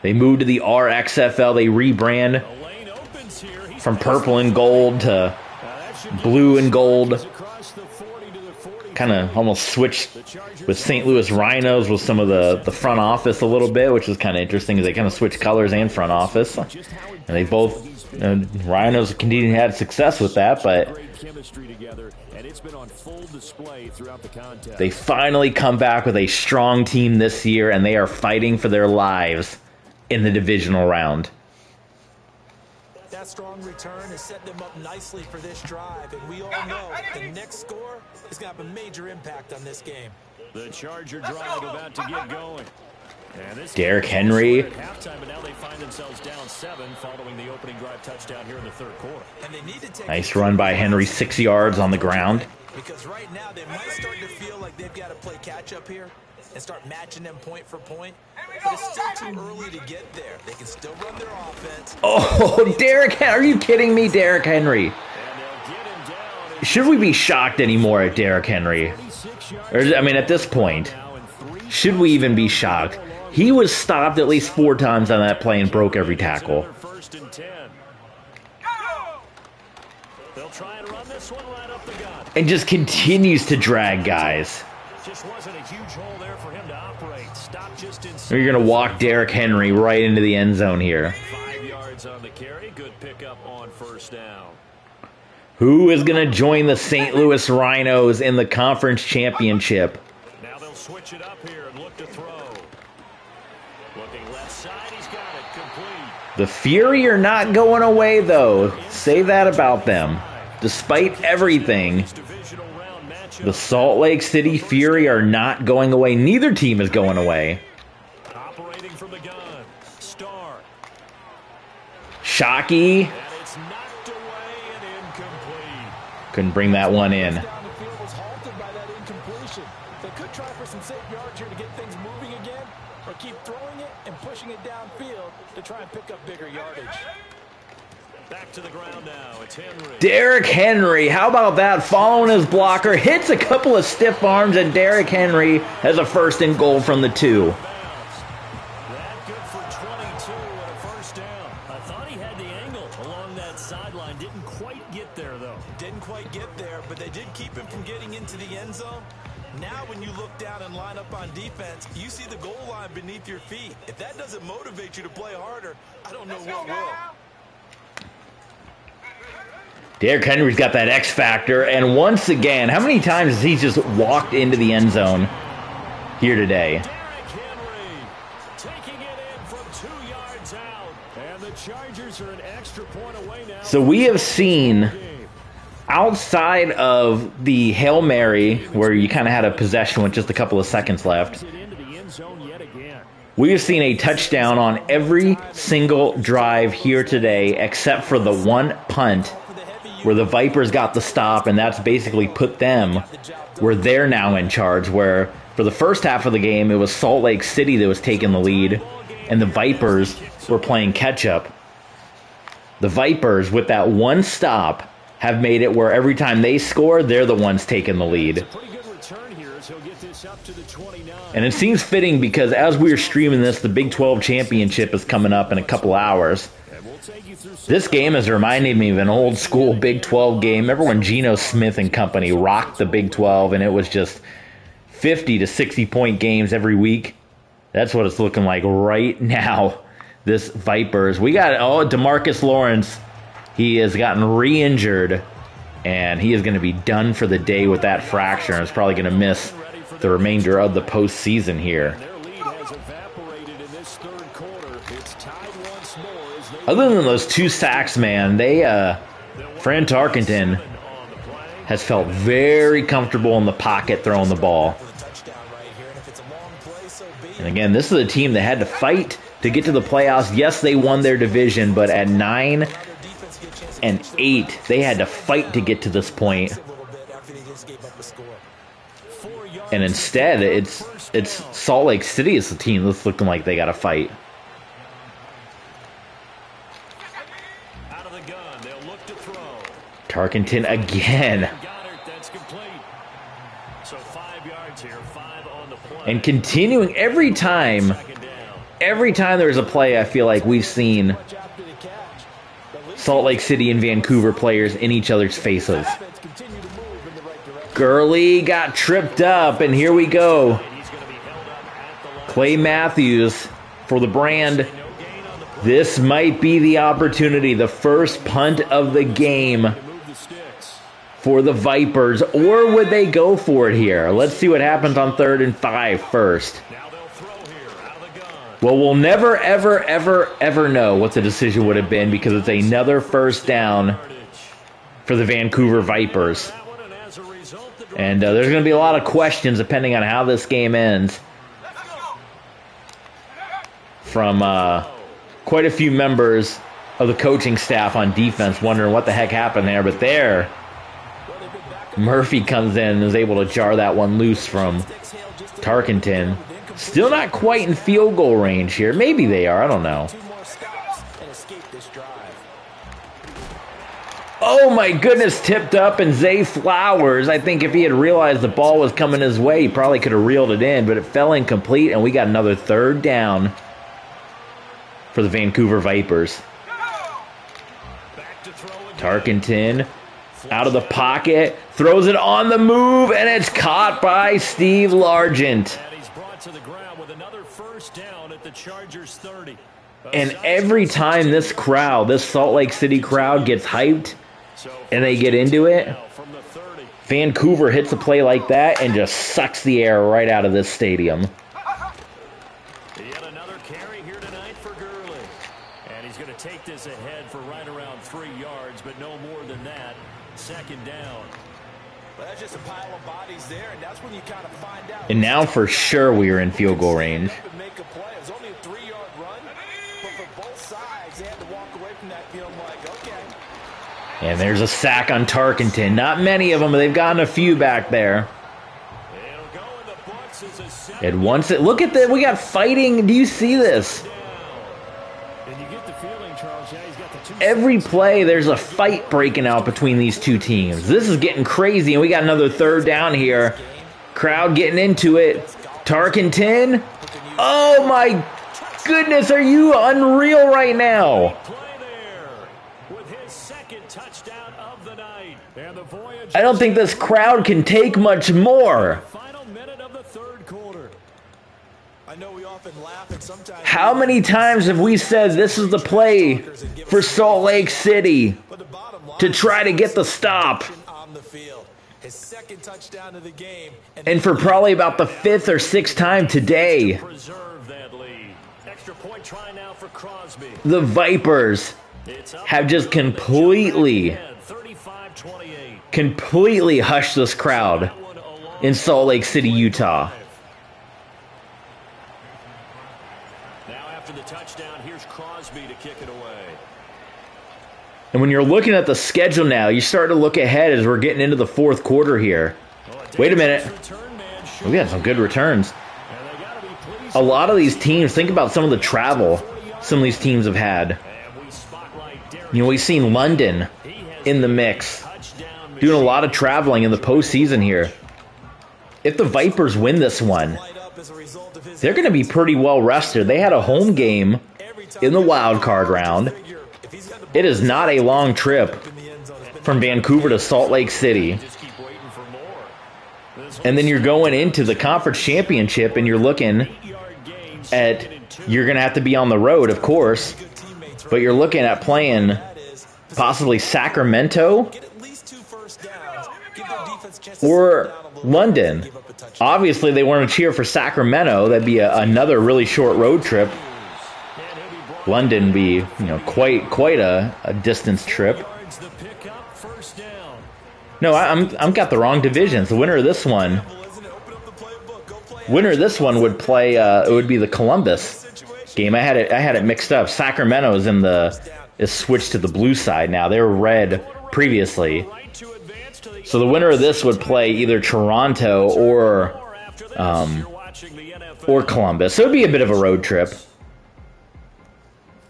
A: They moved to the RFXL, they rebrand
B: The lane opens here. He's
A: from purple and gold to blue and gold.
B: across the 40 to the 40.
A: Kind of almost switched with St. Louis Rhinos with some of the front office a little bit, which is kind of interesting because they kind of switched colors and front office. And they both, Rhinos continue to have success with that, but
B: Great chemistry together, and it's been on full display throughout the contest.
A: they finally come back with a strong team this year, and they are fighting for their lives in the divisional round.
C: That strong return has set them up nicely for this drive, and we all know the next score is going to have a major impact on this game.
B: The Charger drive about to get going. And this
A: Derrick
B: game was
A: Henry.
B: at halftime, but now they find themselves down 7 following the opening drive touchdown here in the 3rd quarter.
C: And they need to take
A: Nice run by Henry, 6 yards on the ground.
C: because right now they might start to feel like they've got to play catch up here and start matching them point for point. But it's still too early to get there. They can still run their offense.
A: Oh, Derrick, are you kidding me, Derrick Henry?
B: And they'll get him down.
A: Should we be shocked anymore at Derrick Henry?
B: 46 yards
A: Or, I mean, at this point,
B: now and 3
A: should we even be shocked? He was stopped at least 4 times on that play and broke every tackle.
B: another 1st and 10. They'll try and run this one right up the gut.
A: And just continues to drag guys.
B: Just wasn't a huge hole there for him to operate. Stop just inside.
A: You're going to walk Derrick Henry right into the end zone here.
B: 5 yards on the carry. Good pickup on 1st down.
A: Who is going to join the St. Louis Rhinos in the conference championship?
B: Now they'll switch it up here and look to throw. Looking left side, he's got it complete.
A: The Fury are not going away, though. Say that about them. Despite everything,
B: Divisional round matchup.
A: the Salt Lake City Fury are not going away. Neither team is going away.
B: Operating from the gun. Starr.
A: Shockey
B: And it's knocked away and incomplete.
A: couldn't bring that one in.
C: Down the field was halted by that incompletion. They could try for some safe yards here to get things moving again, or keep throwing it and pushing it downfield to try and pick up bigger yardage.
B: Back to the ground now. It's Henry.
A: Derrick Henry, how about that? Following his blocker, hits a couple of stiff arms, and Derrick Henry has a 1st and goal from the 2.
B: That good for 22 and a 1st down. I thought he had the angle along that sideline. Didn't quite get there, though.
C: Didn't quite get there, but they did keep him from getting into the end zone. Now when you look down and line up on defense, you see the goal line beneath your feet. If that doesn't motivate you to play harder, I don't know what will.
A: Derrick Henry's got that X factor, and once again, how many times has he just walked into the end zone here today?
B: Derrick Henry taking it in from 2 yards out. And the Chargers are an extra point away now.
A: So we have seen, outside of the Hail Mary, where you kind of had a possession with just a couple of seconds left,
B: It into the end zone yet again.
A: we have seen a touchdown on every single drive here today, except for the one punt where the Vipers got the stop, and that's basically put them where they're now in charge, where for the first half of the game, it was Salt Lake City that was taking the lead, and the Vipers were playing catch-up. The Vipers, with that one stop, have made it where every time they score, they're the ones taking the lead. And it seems fitting because as we were streaming this, the Big 12 Championship is coming up in a couple hours. This game is reminding me of an old school Big 12 game. Remember when Geno Smith and company rocked the Big 12 and it was just 50 to 60 point games every week? That's what it's looking like right now. This Vipers. We got, DeMarcus Lawrence. He has gotten re-injured, and he is going to be done for the day with that fracture, and is probably going to miss the remainder of the postseason here. Other than those 2 sacks, man, Fran Tarkenton has felt very comfortable in the pocket throwing the ball. And again, this is a team that had to fight to get to the playoffs. Yes, they won their division, but at 9 and 8, they had to fight to get to this point. And instead, it's Salt Lake City is the team that's looking like they got to fight. Tarkenton again. And continuing every time there's a play, I feel like we've seen Salt Lake City and Vancouver players in each other's faces. Gurley got tripped up, and here we go. Clay Matthews for the brand. This might be the opportunity, the first punt of the game for the Vipers, or would they go for it here? Let's see what happens on 3rd and 5 first. Well, we'll never, ever, ever, ever know what the decision would have been because it's another first down for the Vancouver Vipers. And there's going to be a lot of questions depending on how this game ends from quite a few members of the coaching staff on defense wondering what the heck happened there. But there, Murphy comes in and is able to jar that one loose from Tarkenton. Still not quite in field goal range here. Maybe they are. I don't know. Oh my goodness, tipped up, and Zay Flowers, I think if he had realized the ball was coming his way, he probably could have reeled it in, but it fell incomplete, and we got another 3rd down for the Vancouver Vipers. Tarkenton out of the pocket, throws it on the move, and it's caught by Steve Largent. And every time this crowd, this Salt Lake City crowd gets hyped and they get into it, Vancouver hits a play like that and just sucks the air right out of this stadium.
B: Yet another carry here tonight for Gurley. And he's going to take this ahead for right around 3 yards, but no more than that. 2nd down.
C: Well, that's just a pile of bodies there, and that's when you kind of find out.
A: And now for sure we are in field goal range.
C: Make a play. It was only a 3-yard run, but for both sides, they had to walk away from that field like, okay.
A: And there's a sack on Tarkenton. Not many of them, but they've gotten a few back there. And once it, look at that, we got fighting. Do you see this? Every play, there's a fight breaking out between these two teams. This is getting crazy, and we got another 3rd down here. Crowd getting into it. Tarkenton. Oh my goodness, are you unreal right now? I don't think this crowd can take much more. How many times have we said this is the play for Salt Lake City to try to get the stop? And for probably about the 5th or 6th time today, the Vipers have just completely hushed this crowd in Salt Lake City, Utah. And when you're looking at the schedule now, you start to look ahead as we're getting into the 4th quarter here. Wait a minute. We got some good returns. A lot of these teams, think about some of the travel some of these teams have had. You know, we've seen London in the mix, doing a lot of traveling in the postseason here. If the Vipers win this one, they're going to be pretty well rested. They had a home game in the wild card round. It is not a long trip from Vancouver to Salt Lake City. And then you're going into the conference championship and you're looking at, you're going to have to be on the road, of course, but you're looking at playing possibly Sacramento or London. Obviously, they want to cheer for Sacramento. That'd be another really short road trip. London would be, quite a distance trip. No, I'm got the wrong divisions. The winner of this one would play. It would be the Columbus game. I had it mixed up. Sacramento is switched to the blue side now. They were red previously. So the winner of this would play either Toronto or Columbus. So it would be a bit of a road trip.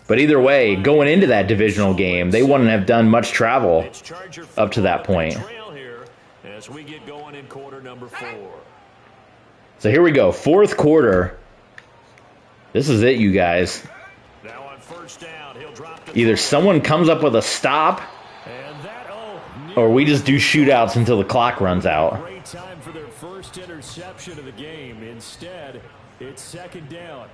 A: But either way, going into that divisional game, they wouldn't have done much travel up to that point. So here we go, fourth quarter. This is it, you guys. Either someone comes up with a stop, or we just do shootouts until the clock runs out.
B: Great time for their first interception of the game. Instead, it's second down.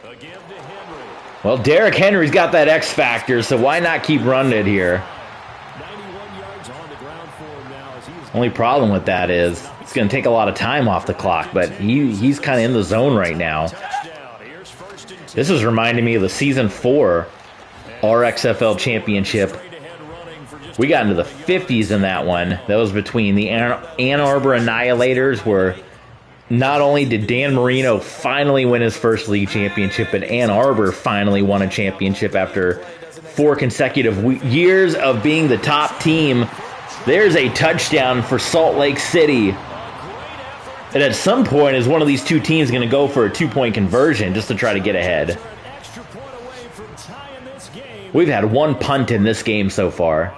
B: A give to Henry.
A: Well, Derrick Henry's got that X factor, so why not keep running it here?
B: 91 yards on the ground for him now as he's
A: Only problem with that is it's going to take a lot of time off the clock, but he's kind of in the zone right now. This is reminding me of the Season 4 RFXL Championship. We got into the 50s in that one. That was between the Ann Arbor Annihilators, where not only did Dan Marino finally win his first league championship, but Ann Arbor finally won a championship after 4 consecutive years of being the top team. There's a touchdown for Salt Lake City. And at some point, is one of these two teams going to go for a 2-point conversion just to try to get ahead? We've had 1 punt in this game so far.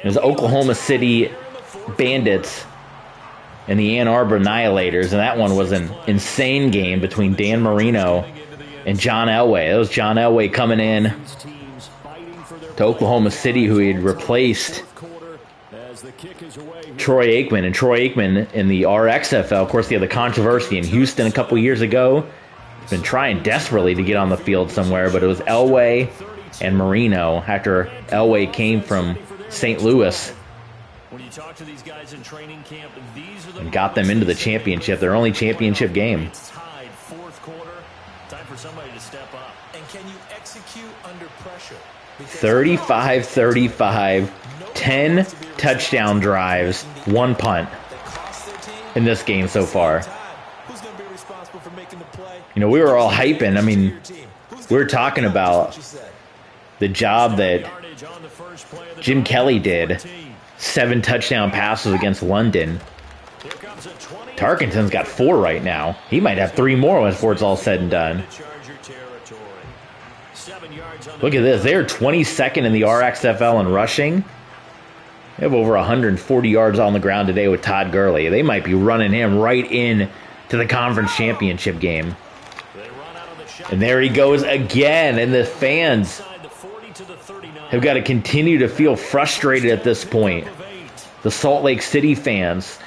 A: There's Oklahoma City Bandits and the Ann Arbor Annihilators, and that one was an insane game between Dan Marino and John Elway. That was John Elway coming in to Oklahoma City, who he had replaced Troy Aikman. And Troy Aikman in the RXFL, of course, they had the controversy in Houston a couple years ago. He's been trying desperately to get on the field somewhere, but it was Elway and Marino after Elway came from St. Louis and got them into the championship, their only championship game.
C: And can you execute under pressure?
A: 35-35, 10 touchdown drives, 1 punt in this game so far. We were all hyping. I mean, we were talking about the job that Jim Kelly did. 7 touchdown passes against London. Tarkenton's got 4 right now. He might have 3 more before it's all said and done. Look at this. They're 22nd in the RXFL in rushing. They have over 140 yards on the ground today with Todd Gurley. They might be running him right in to the conference championship game. And there he goes again. And the fans have got to continue to feel frustrated at this point. The Salt Lake City fans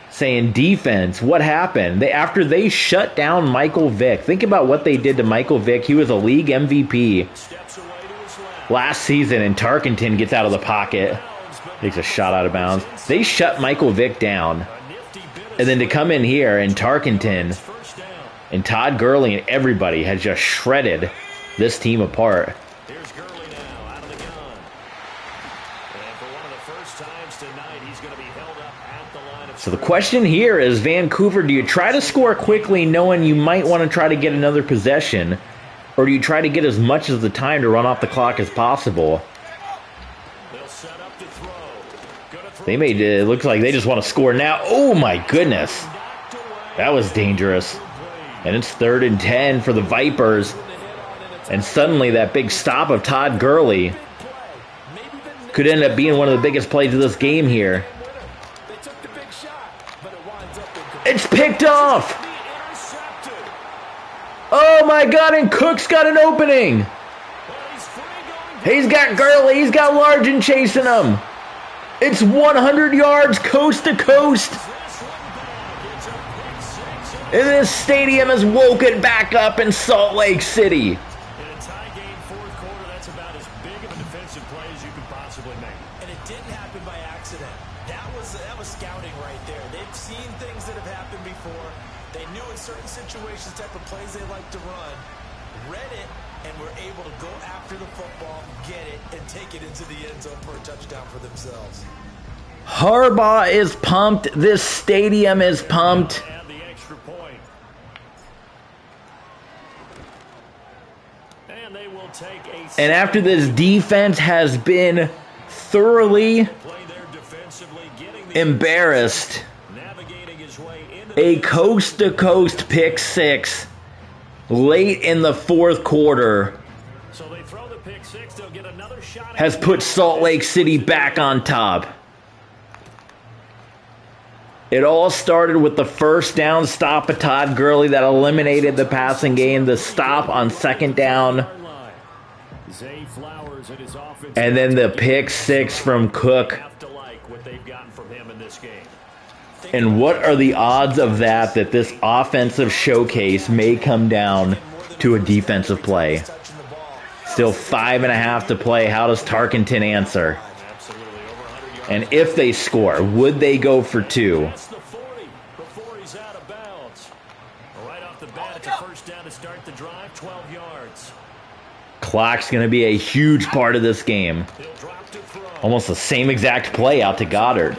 A: saying, defense, what happened? After they shut down Michael Vick. Think about what they did to Michael Vick. He was a league MVP last season, and Tarkenton gets out of the pocket. Takes a shot out of bounds. They shut Michael Vick down. And then to come in here, and Tarkenton and Todd Gurley and everybody has just shredded this team apart. So the question here is, Vancouver, do you try to score quickly knowing you might want to try to get another possession, or do you try to get as much of the time to run off the clock as possible? It looks like they just want to score now. Oh my goodness. That was dangerous. And it's 3rd and 10 for the Vipers. And suddenly that big stop of Todd Gurley could end up being one of the biggest plays of this game here. It's picked off! Oh my god, and Cook's got an opening! He's got Gurley, he's got Largent chasing him! It's 100 yards coast to coast! And this stadium has woken back up in Salt Lake City.
B: In a tie game, fourth quarter, that's about as big of a defensive play as you could possibly make.
C: And it didn't happen by accident. That was scouting right there. They've seen things that have happened before. They knew in certain situations type of plays they like to run, read it, and were able to go after the football, get it, and take it into the end zone for a touchdown for themselves.
A: Harbaugh is pumped. This stadium is pumped.
B: And the extra point. And they will take a...
A: And after this defense has been thoroughly embarrassed, a coast-to-coast pick six late in the fourth quarter
B: So they throw the pick six, they'll get another shot
A: has put Salt Lake City back on top. It all started with the first down stop of Todd Gurley that eliminated the passing game, the stop on second down, and then the pick six from Cook. And what are the odds of that this offensive showcase may come down to a defensive play? Still 5.5 to play. How does Tarkenton answer? And if they score, would they go for 2?
B: Before he's out of bounds. Right off the bat, it's a first down to start the drive, 12 yards.
A: Clock's going to be a huge part of this game. Almost the same exact play out to Goddard.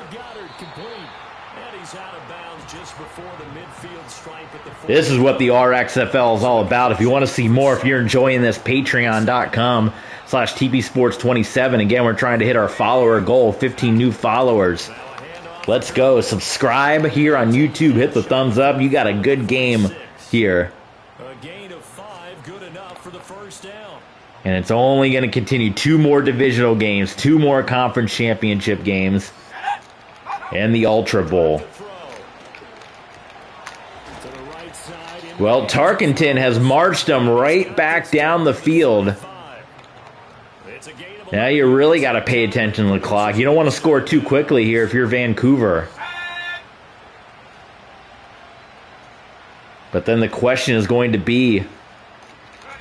A: This is what the RXFL is all about. If you want to see more, if you're enjoying this, patreon.com/TPSports27. Again, we're trying to hit our follower goal, 15 new followers. Let's go. Subscribe here on YouTube. Hit the thumbs up. You got a good game here.
B: A gain of 5, good enough for the first down.
A: And it's only going to continue. 2 more divisional games, 2 more conference championship games, and the Ultra Bowl. Well, Tarkenton has marched them right back down the field. Now you really got to pay attention to the clock. You don't want to score too quickly here if you're Vancouver. But then the question is going to be,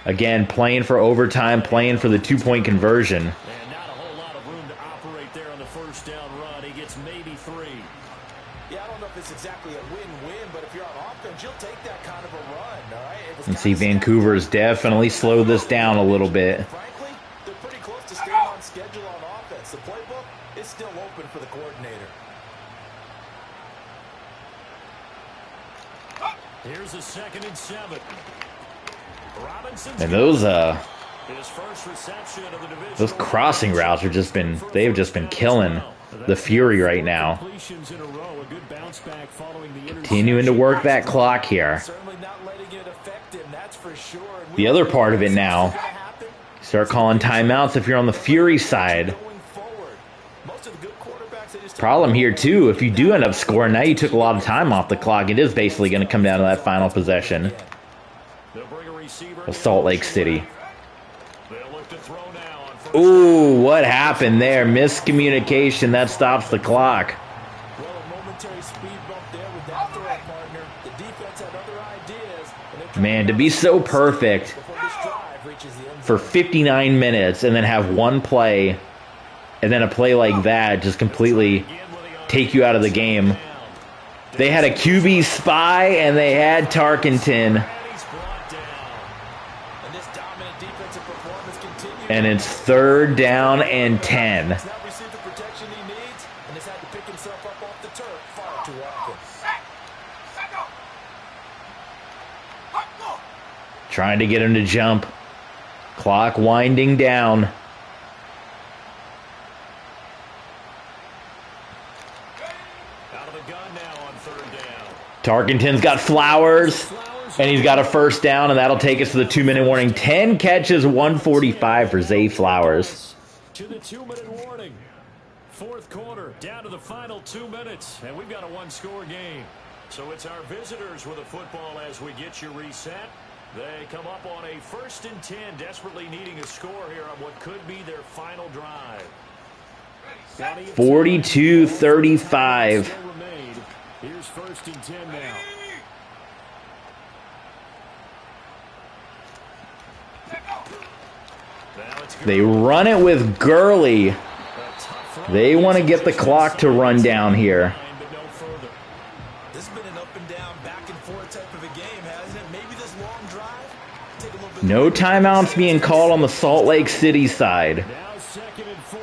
A: again, playing for overtime, playing for the 2-point conversion.
B: And not a whole lot of room to operate there on the first down run. He gets maybe 3.
C: Yeah, I don't know if it's exactly a win-win, but if you're on offense, you'll take that kind of a run, all right?
A: And see, Vancouver's definitely slowed this down a little bit.
C: Frankly, they're pretty close to staying on schedule on offense. The playbook is still open for the coordinator.
B: Here's a 2nd and 7.
A: And those
B: his first reception of the division.
A: those crossing routes they've just been killing the Fury right now. Continuing to work that clock here. The other part of it now, start calling timeouts if you're on the Fury side. Problem here too, if you do end up scoring, now you took a lot of time off the clock. It is basically going to come down to that final possession of Salt Lake City. Ooh, what happened there? Miscommunication, that stops the clock. Man, to be so perfect for 59 minutes and then have one play and then a play like that just completely take you out of the game. They had a QB spy and they had Tarkenton. And it's 3rd down and 10. Trying to get him to jump. Clock winding down.
B: Out of the gun now on 3rd down.
A: Tarkenton's got Flowers, and he's got a first down, and that'll take us to the 2-minute warning. 10 catches, 145 for Zay Flowers.
B: To the 2-minute warning. Fourth quarter, down to the final 2 minutes, and we've got a one-score game. So it's our visitors with the football as we get you reset. They come up on a 1st and 10, desperately needing a score here on what could be their final drive.
A: 42-35.
B: Here's 1st and 10 now.
A: They run it with Gurley. They want to get the clock to run down here.
C: This has been an up and down, back and forth type of a game, hasn't it? Maybe this long drive, take a little bit.
A: No timeouts being called on the Salt Lake City side.
B: Now 2nd and 4.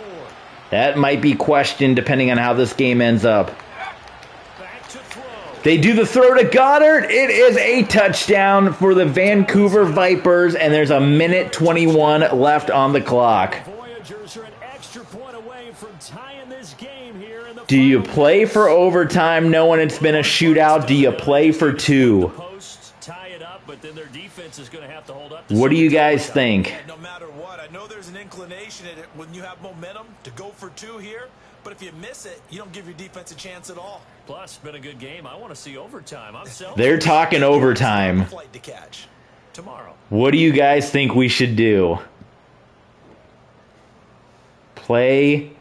A: That might be questioned depending on how this game ends up.
B: Back to throw.
A: They do the throw to Goddard. It is a touchdown for the Vancouver Vipers, and there's a minute 21 left on the clock.
B: Voyagers are an extra point away from tying this game here in the
A: Do you
B: final
A: play
B: minutes.
A: for overtime knowing it's been a shootout? Do you play for 2?
B: Posts tie it up, but then their defense is going to have to hold up.
A: What do you guys think?
C: No matter what, I know there's an inclination in it when you have momentum to go for 2 here, but if you miss it, you don't give your defense a chance at all.
B: Plus, been a good game. I want to see overtime. I'm selling.
A: They're talking overtime.
C: Flight to catch.
B: Tomorrow.
A: What do you guys think we should do? Play.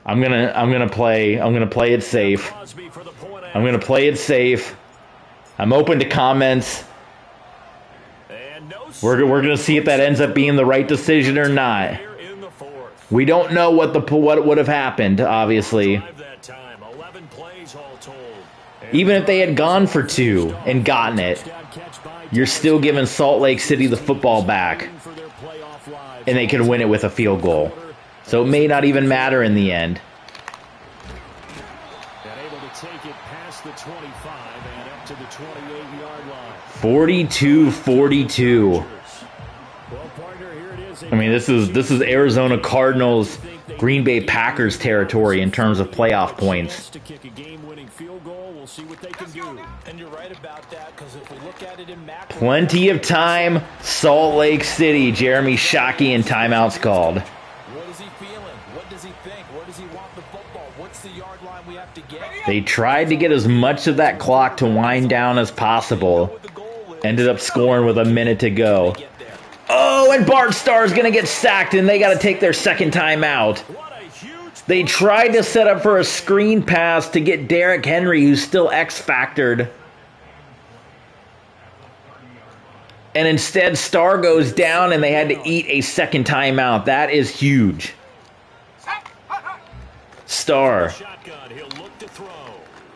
A: I'm gonna play it safe.
B: Crosby for the point
A: I'm gonna play it safe. I'm open to comments.
B: and no
A: We're gonna see if that ends up being the right decision or not.
B: here in the 4th.
A: We don't know what would have happened, obviously.
B: Drive that time. 11 plays all told.
A: Even if they had gone for 2 and gotten it,
B: Touchdown catch by
A: you're still giving Salt Lake City the football back,
B: for their playoff lives.
A: and they could win it with a field goal. So it may not even matter in the end.
B: And able to take it past the 25 and up to the 28-yard line.
A: 42-42.
B: Well, partner, here it is.
A: I mean, this is Arizona Cardinals, Green Bay Packers territory in terms of playoff points.
B: To kick a game-winning field goal, we'll see what they can do.
C: And you're right about that, because if we look at it in macro,
A: Plenty of time. Salt Lake City. Jeremy Shockey and timeouts called.
C: what is he feeling? What does he think? Where does he want the football? What's the yard line we have to get?
A: They tried to get as much of that clock to wind down as possible.
C: What the goal is.
A: Ended up scoring with a minute to go.
C: Get there.
A: Oh, and Bart Starr's going to get sacked, and they got to take their second time out.
B: What a huge
A: They tried to set up for a screen pass to get Derrick Henry, who's still X-factored. And instead, Starr goes down, and they had to eat a second timeout. That is huge. Starr.
B: shotgun. He'll look to throw.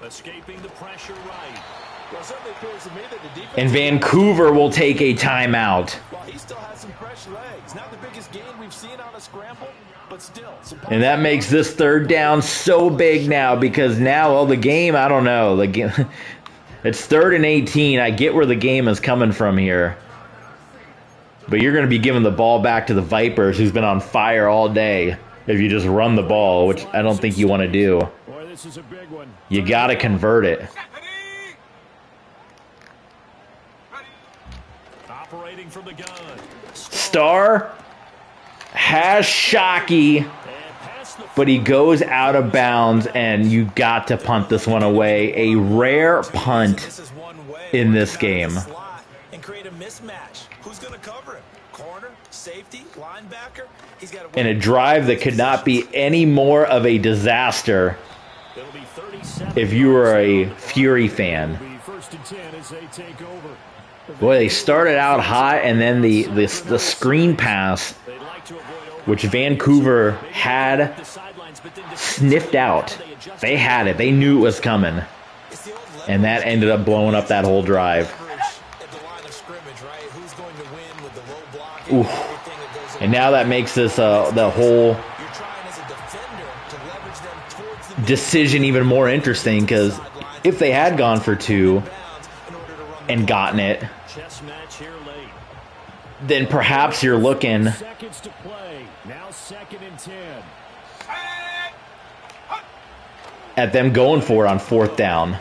B: Escaping the pressure right.
C: Well, it certainly appears to me that the defense.
A: And Vancouver will take a timeout.
C: Well, he still has some fresh legs. Not the biggest gain we've seen on a scramble, but still.
A: And that makes this third down so big now, because now, well, the game, I don't know. The game, it's 3rd and 18. I get where the game is coming from here. But you're going to be giving the ball back to the Vipers, who's been on fire all day, if you just run the ball, which I don't think you want to do.
B: Boy, this is a big one.
A: You got to convert it.
B: Operating from the gun.
A: Starr has Shockey,
B: And past the
A: but he goes out of bounds, and you got to punt this one away. A rare punt
C: This is one way
A: in
C: where
A: this
C: you can
A: game.
C: slot and create a mismatch. Who's going to cover him? Corner, safety, linebacker. He's got to
A: in a drive that could not be any more of a disaster
B: It'll be 37.
A: if you were a Fury fan.
B: It'll be 1st and 10 as they take over.
A: Boy, they started out hot, and then the screen pass,
B: They'd like to avoid over
A: which Vancouver had
B: the sidelines, but then
A: sniffed out. They had it. They knew it was coming. And that ended up blowing up that whole drive.
C: at the line of scrimmage, right? Who's going to win with the low blocking
A: Oof.
C: and everything that goes
A: And now that makes this the whole
C: You're trying as a defender to leverage them towards the
A: decision even more interesting, because if they had gone for 2
C: bounds in order to run
A: and gotten it,
B: chess match here late.
A: then perhaps you're looking
B: Seconds to play. Now 2nd and 10.
A: at them going for it on 4th down.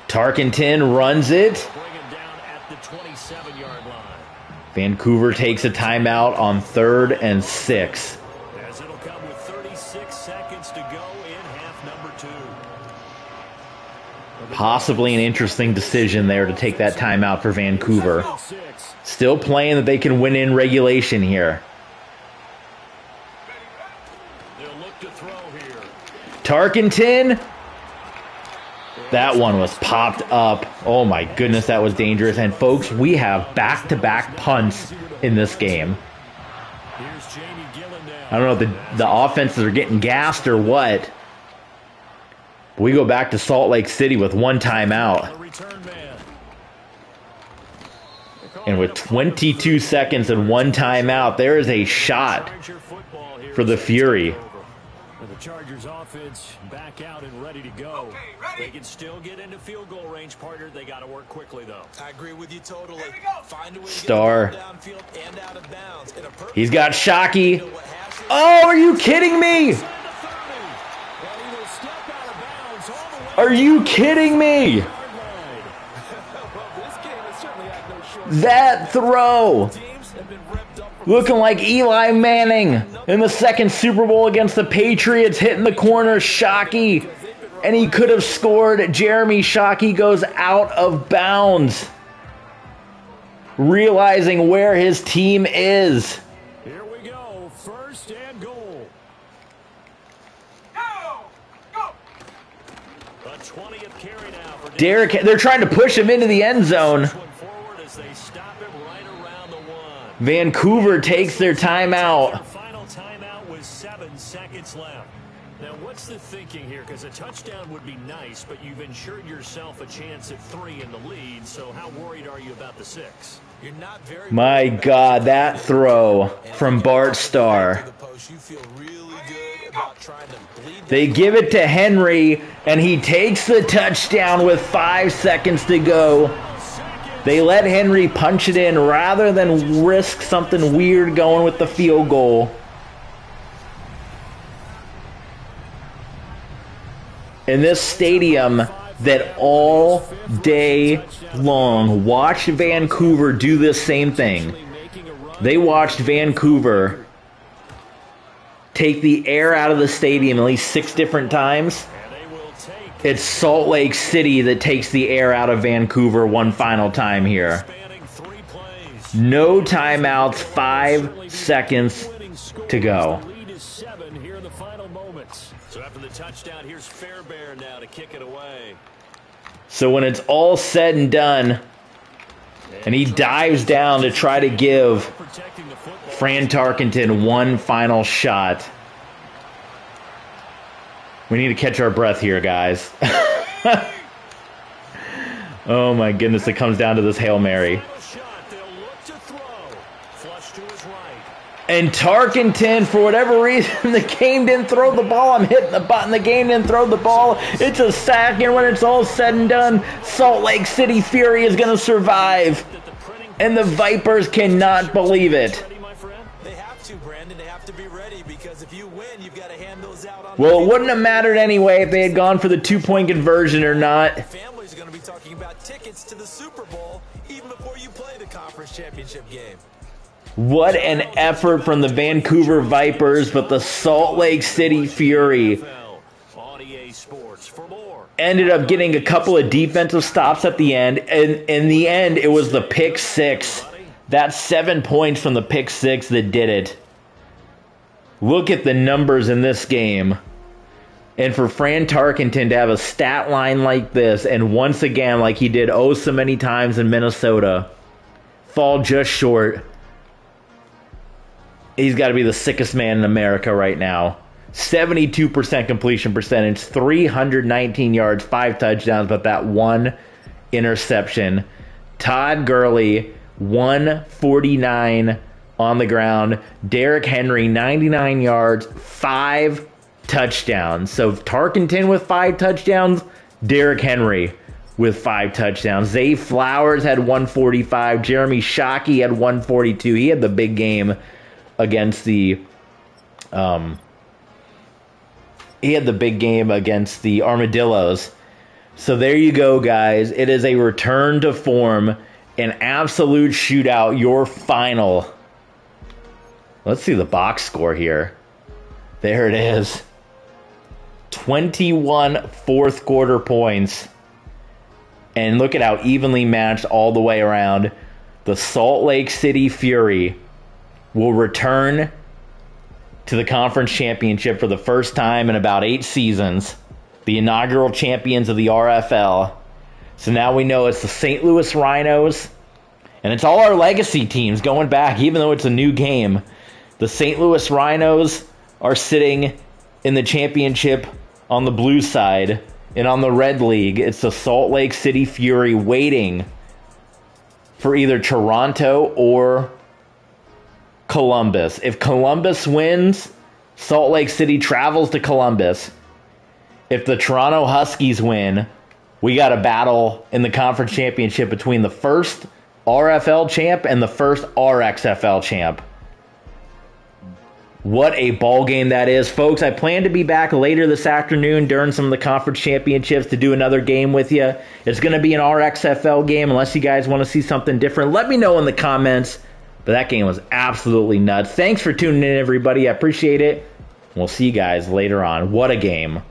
A: Tarkenton runs it.
B: Bring him down at the 27-yard line.
A: Vancouver takes a timeout on 3rd and 6.
B: As it'll come with 36 seconds to go in half number 2.
A: Possibly an interesting decision there to take that timeout for Vancouver. Still playing that they can win in regulation here.
B: They'll look to throw here.
A: Tarkenton. That one was popped up. Oh my goodness, that was dangerous. And folks, we have back-to-back punts in this game.
B: Here's Jamie Gillen.
A: I don't know if the offenses are getting gassed or what. We go back to Salt Lake City with 1 timeout.
B: The return man.
A: And with 22 seconds and 1 timeout, there is a shot for the Fury.
B: The Chargers offense back out and ready to go. They can still get into field goal range, partner. They got to work quickly, though.
C: I agree with you totally. Find a way to
A: Star.
C: get the ball downfield and out of bounds. In a perfect
A: He's got Shockey.
C: what has to-
A: Oh, are you kidding me? Are you kidding me?
C: Well, this game has certainly had no short
A: That throw.
C: teams have been revved up from
A: Looking like Eli Manning in the 2nd Super Bowl against the Patriots, hitting the corner, Shockey. And he could have scored. Jeremy Shockey goes out of bounds. Realizing where his team is.
B: Here we go. 1st and goal. A 20th carry now for
A: Derek, they're trying to push him into the end zone.
B: One forward as they stop him right around the 1.
A: Vancouver takes their timeout.
B: Their final timeout with 7 seconds left. Now, what's the thinking here? Because a touchdown would be nice, but you've ensured yourself a chance at 3 in the lead. So how worried are you about the 6?
C: You're not very
A: My God, that throw from Bart Starr.
C: to the post. You feel really good about trying to bleed
A: They give it to Henry, and he takes the touchdown with 5 seconds to go. They let Henry punch it in rather than risk something weird going with the field goal. In this stadium that all day long watched Vancouver do this same thing. They watched Vancouver take the air out of the stadium at least 6 different times. It's Salt Lake City that takes the air out of Vancouver one final time here. No timeouts, 5 seconds to go.
B: So after the touchdown, here's Fairbairn now to kick it away.
A: So when it's all said and done, and he dives down to try to give Fran Tarkenton one final shot. We need to catch our breath here, guys. Oh my goodness, it comes down to this Hail Mary. And Tarkenton, for whatever reason, the game didn't throw the ball. I'm hitting the button. The game didn't throw the ball. It's a sack, and when it's all said and done, Salt Lake City Fury is going to survive. And the Vipers cannot believe it.
C: They have to, Brandon. They have to be ready because if you win, you've got to hand those out on
A: Well, it wouldn't have mattered anyway if they had gone for the 2-point conversion or not.
C: Families are going to be talking about tickets to the Super Bowl even before you play the conference championship game.
A: What an effort from the Vancouver Vipers, but the Salt Lake City Fury ended up getting a couple of defensive stops at the end, and in the end, it was the pick 6. That's 7 points from the pick 6 that did it. Look at the numbers in this game. And for Fran Tarkenton to have a stat line like this, and once again, like he did oh so many times in Minnesota, fall just short. He's got to be the sickest man in America right now. 72% completion percentage, 319 yards, 5 touchdowns, but that one interception. Todd Gurley, 149 on the ground. Derrick Henry, 99 yards, 5 touchdowns. So Tarkenton with 5 touchdowns, Derrick Henry with 5 touchdowns. Zay Flowers had 145. Jeremy Shockey had 142. He had the big game against the he had the big game against the Armadillos. So there you go, guys. It is a return to form, an absolute shootout, your final. Let's see the box score here. There it is. 21 fourth quarter points. And look at how evenly matched all the way around. The Salt Lake City Fury will return to the conference championship for the first time in about 8 seasons. The inaugural champions of the RFL. So now we know it's the St. Louis Rhinos. And it's all our legacy teams going back, even though it's a new game. The St. Louis Rhinos are sitting in the championship on the blue side. And on the red league, it's the Salt Lake City Fury waiting for either Toronto or Columbus. If Columbus wins, Salt Lake City travels to Columbus. If the Toronto Huskies win, we got a battle in the conference championship between the first RFL champ and the first RXFL champ. What a ball game that is, folks. I plan to be back later this afternoon during some of the conference championships to do another game with you. It's going to be an RXFL game unless you guys want to see something different. Let me know in the comments. But that game was absolutely nuts. Thanks for tuning in, everybody. I appreciate it. We'll see you guys later on. What a game.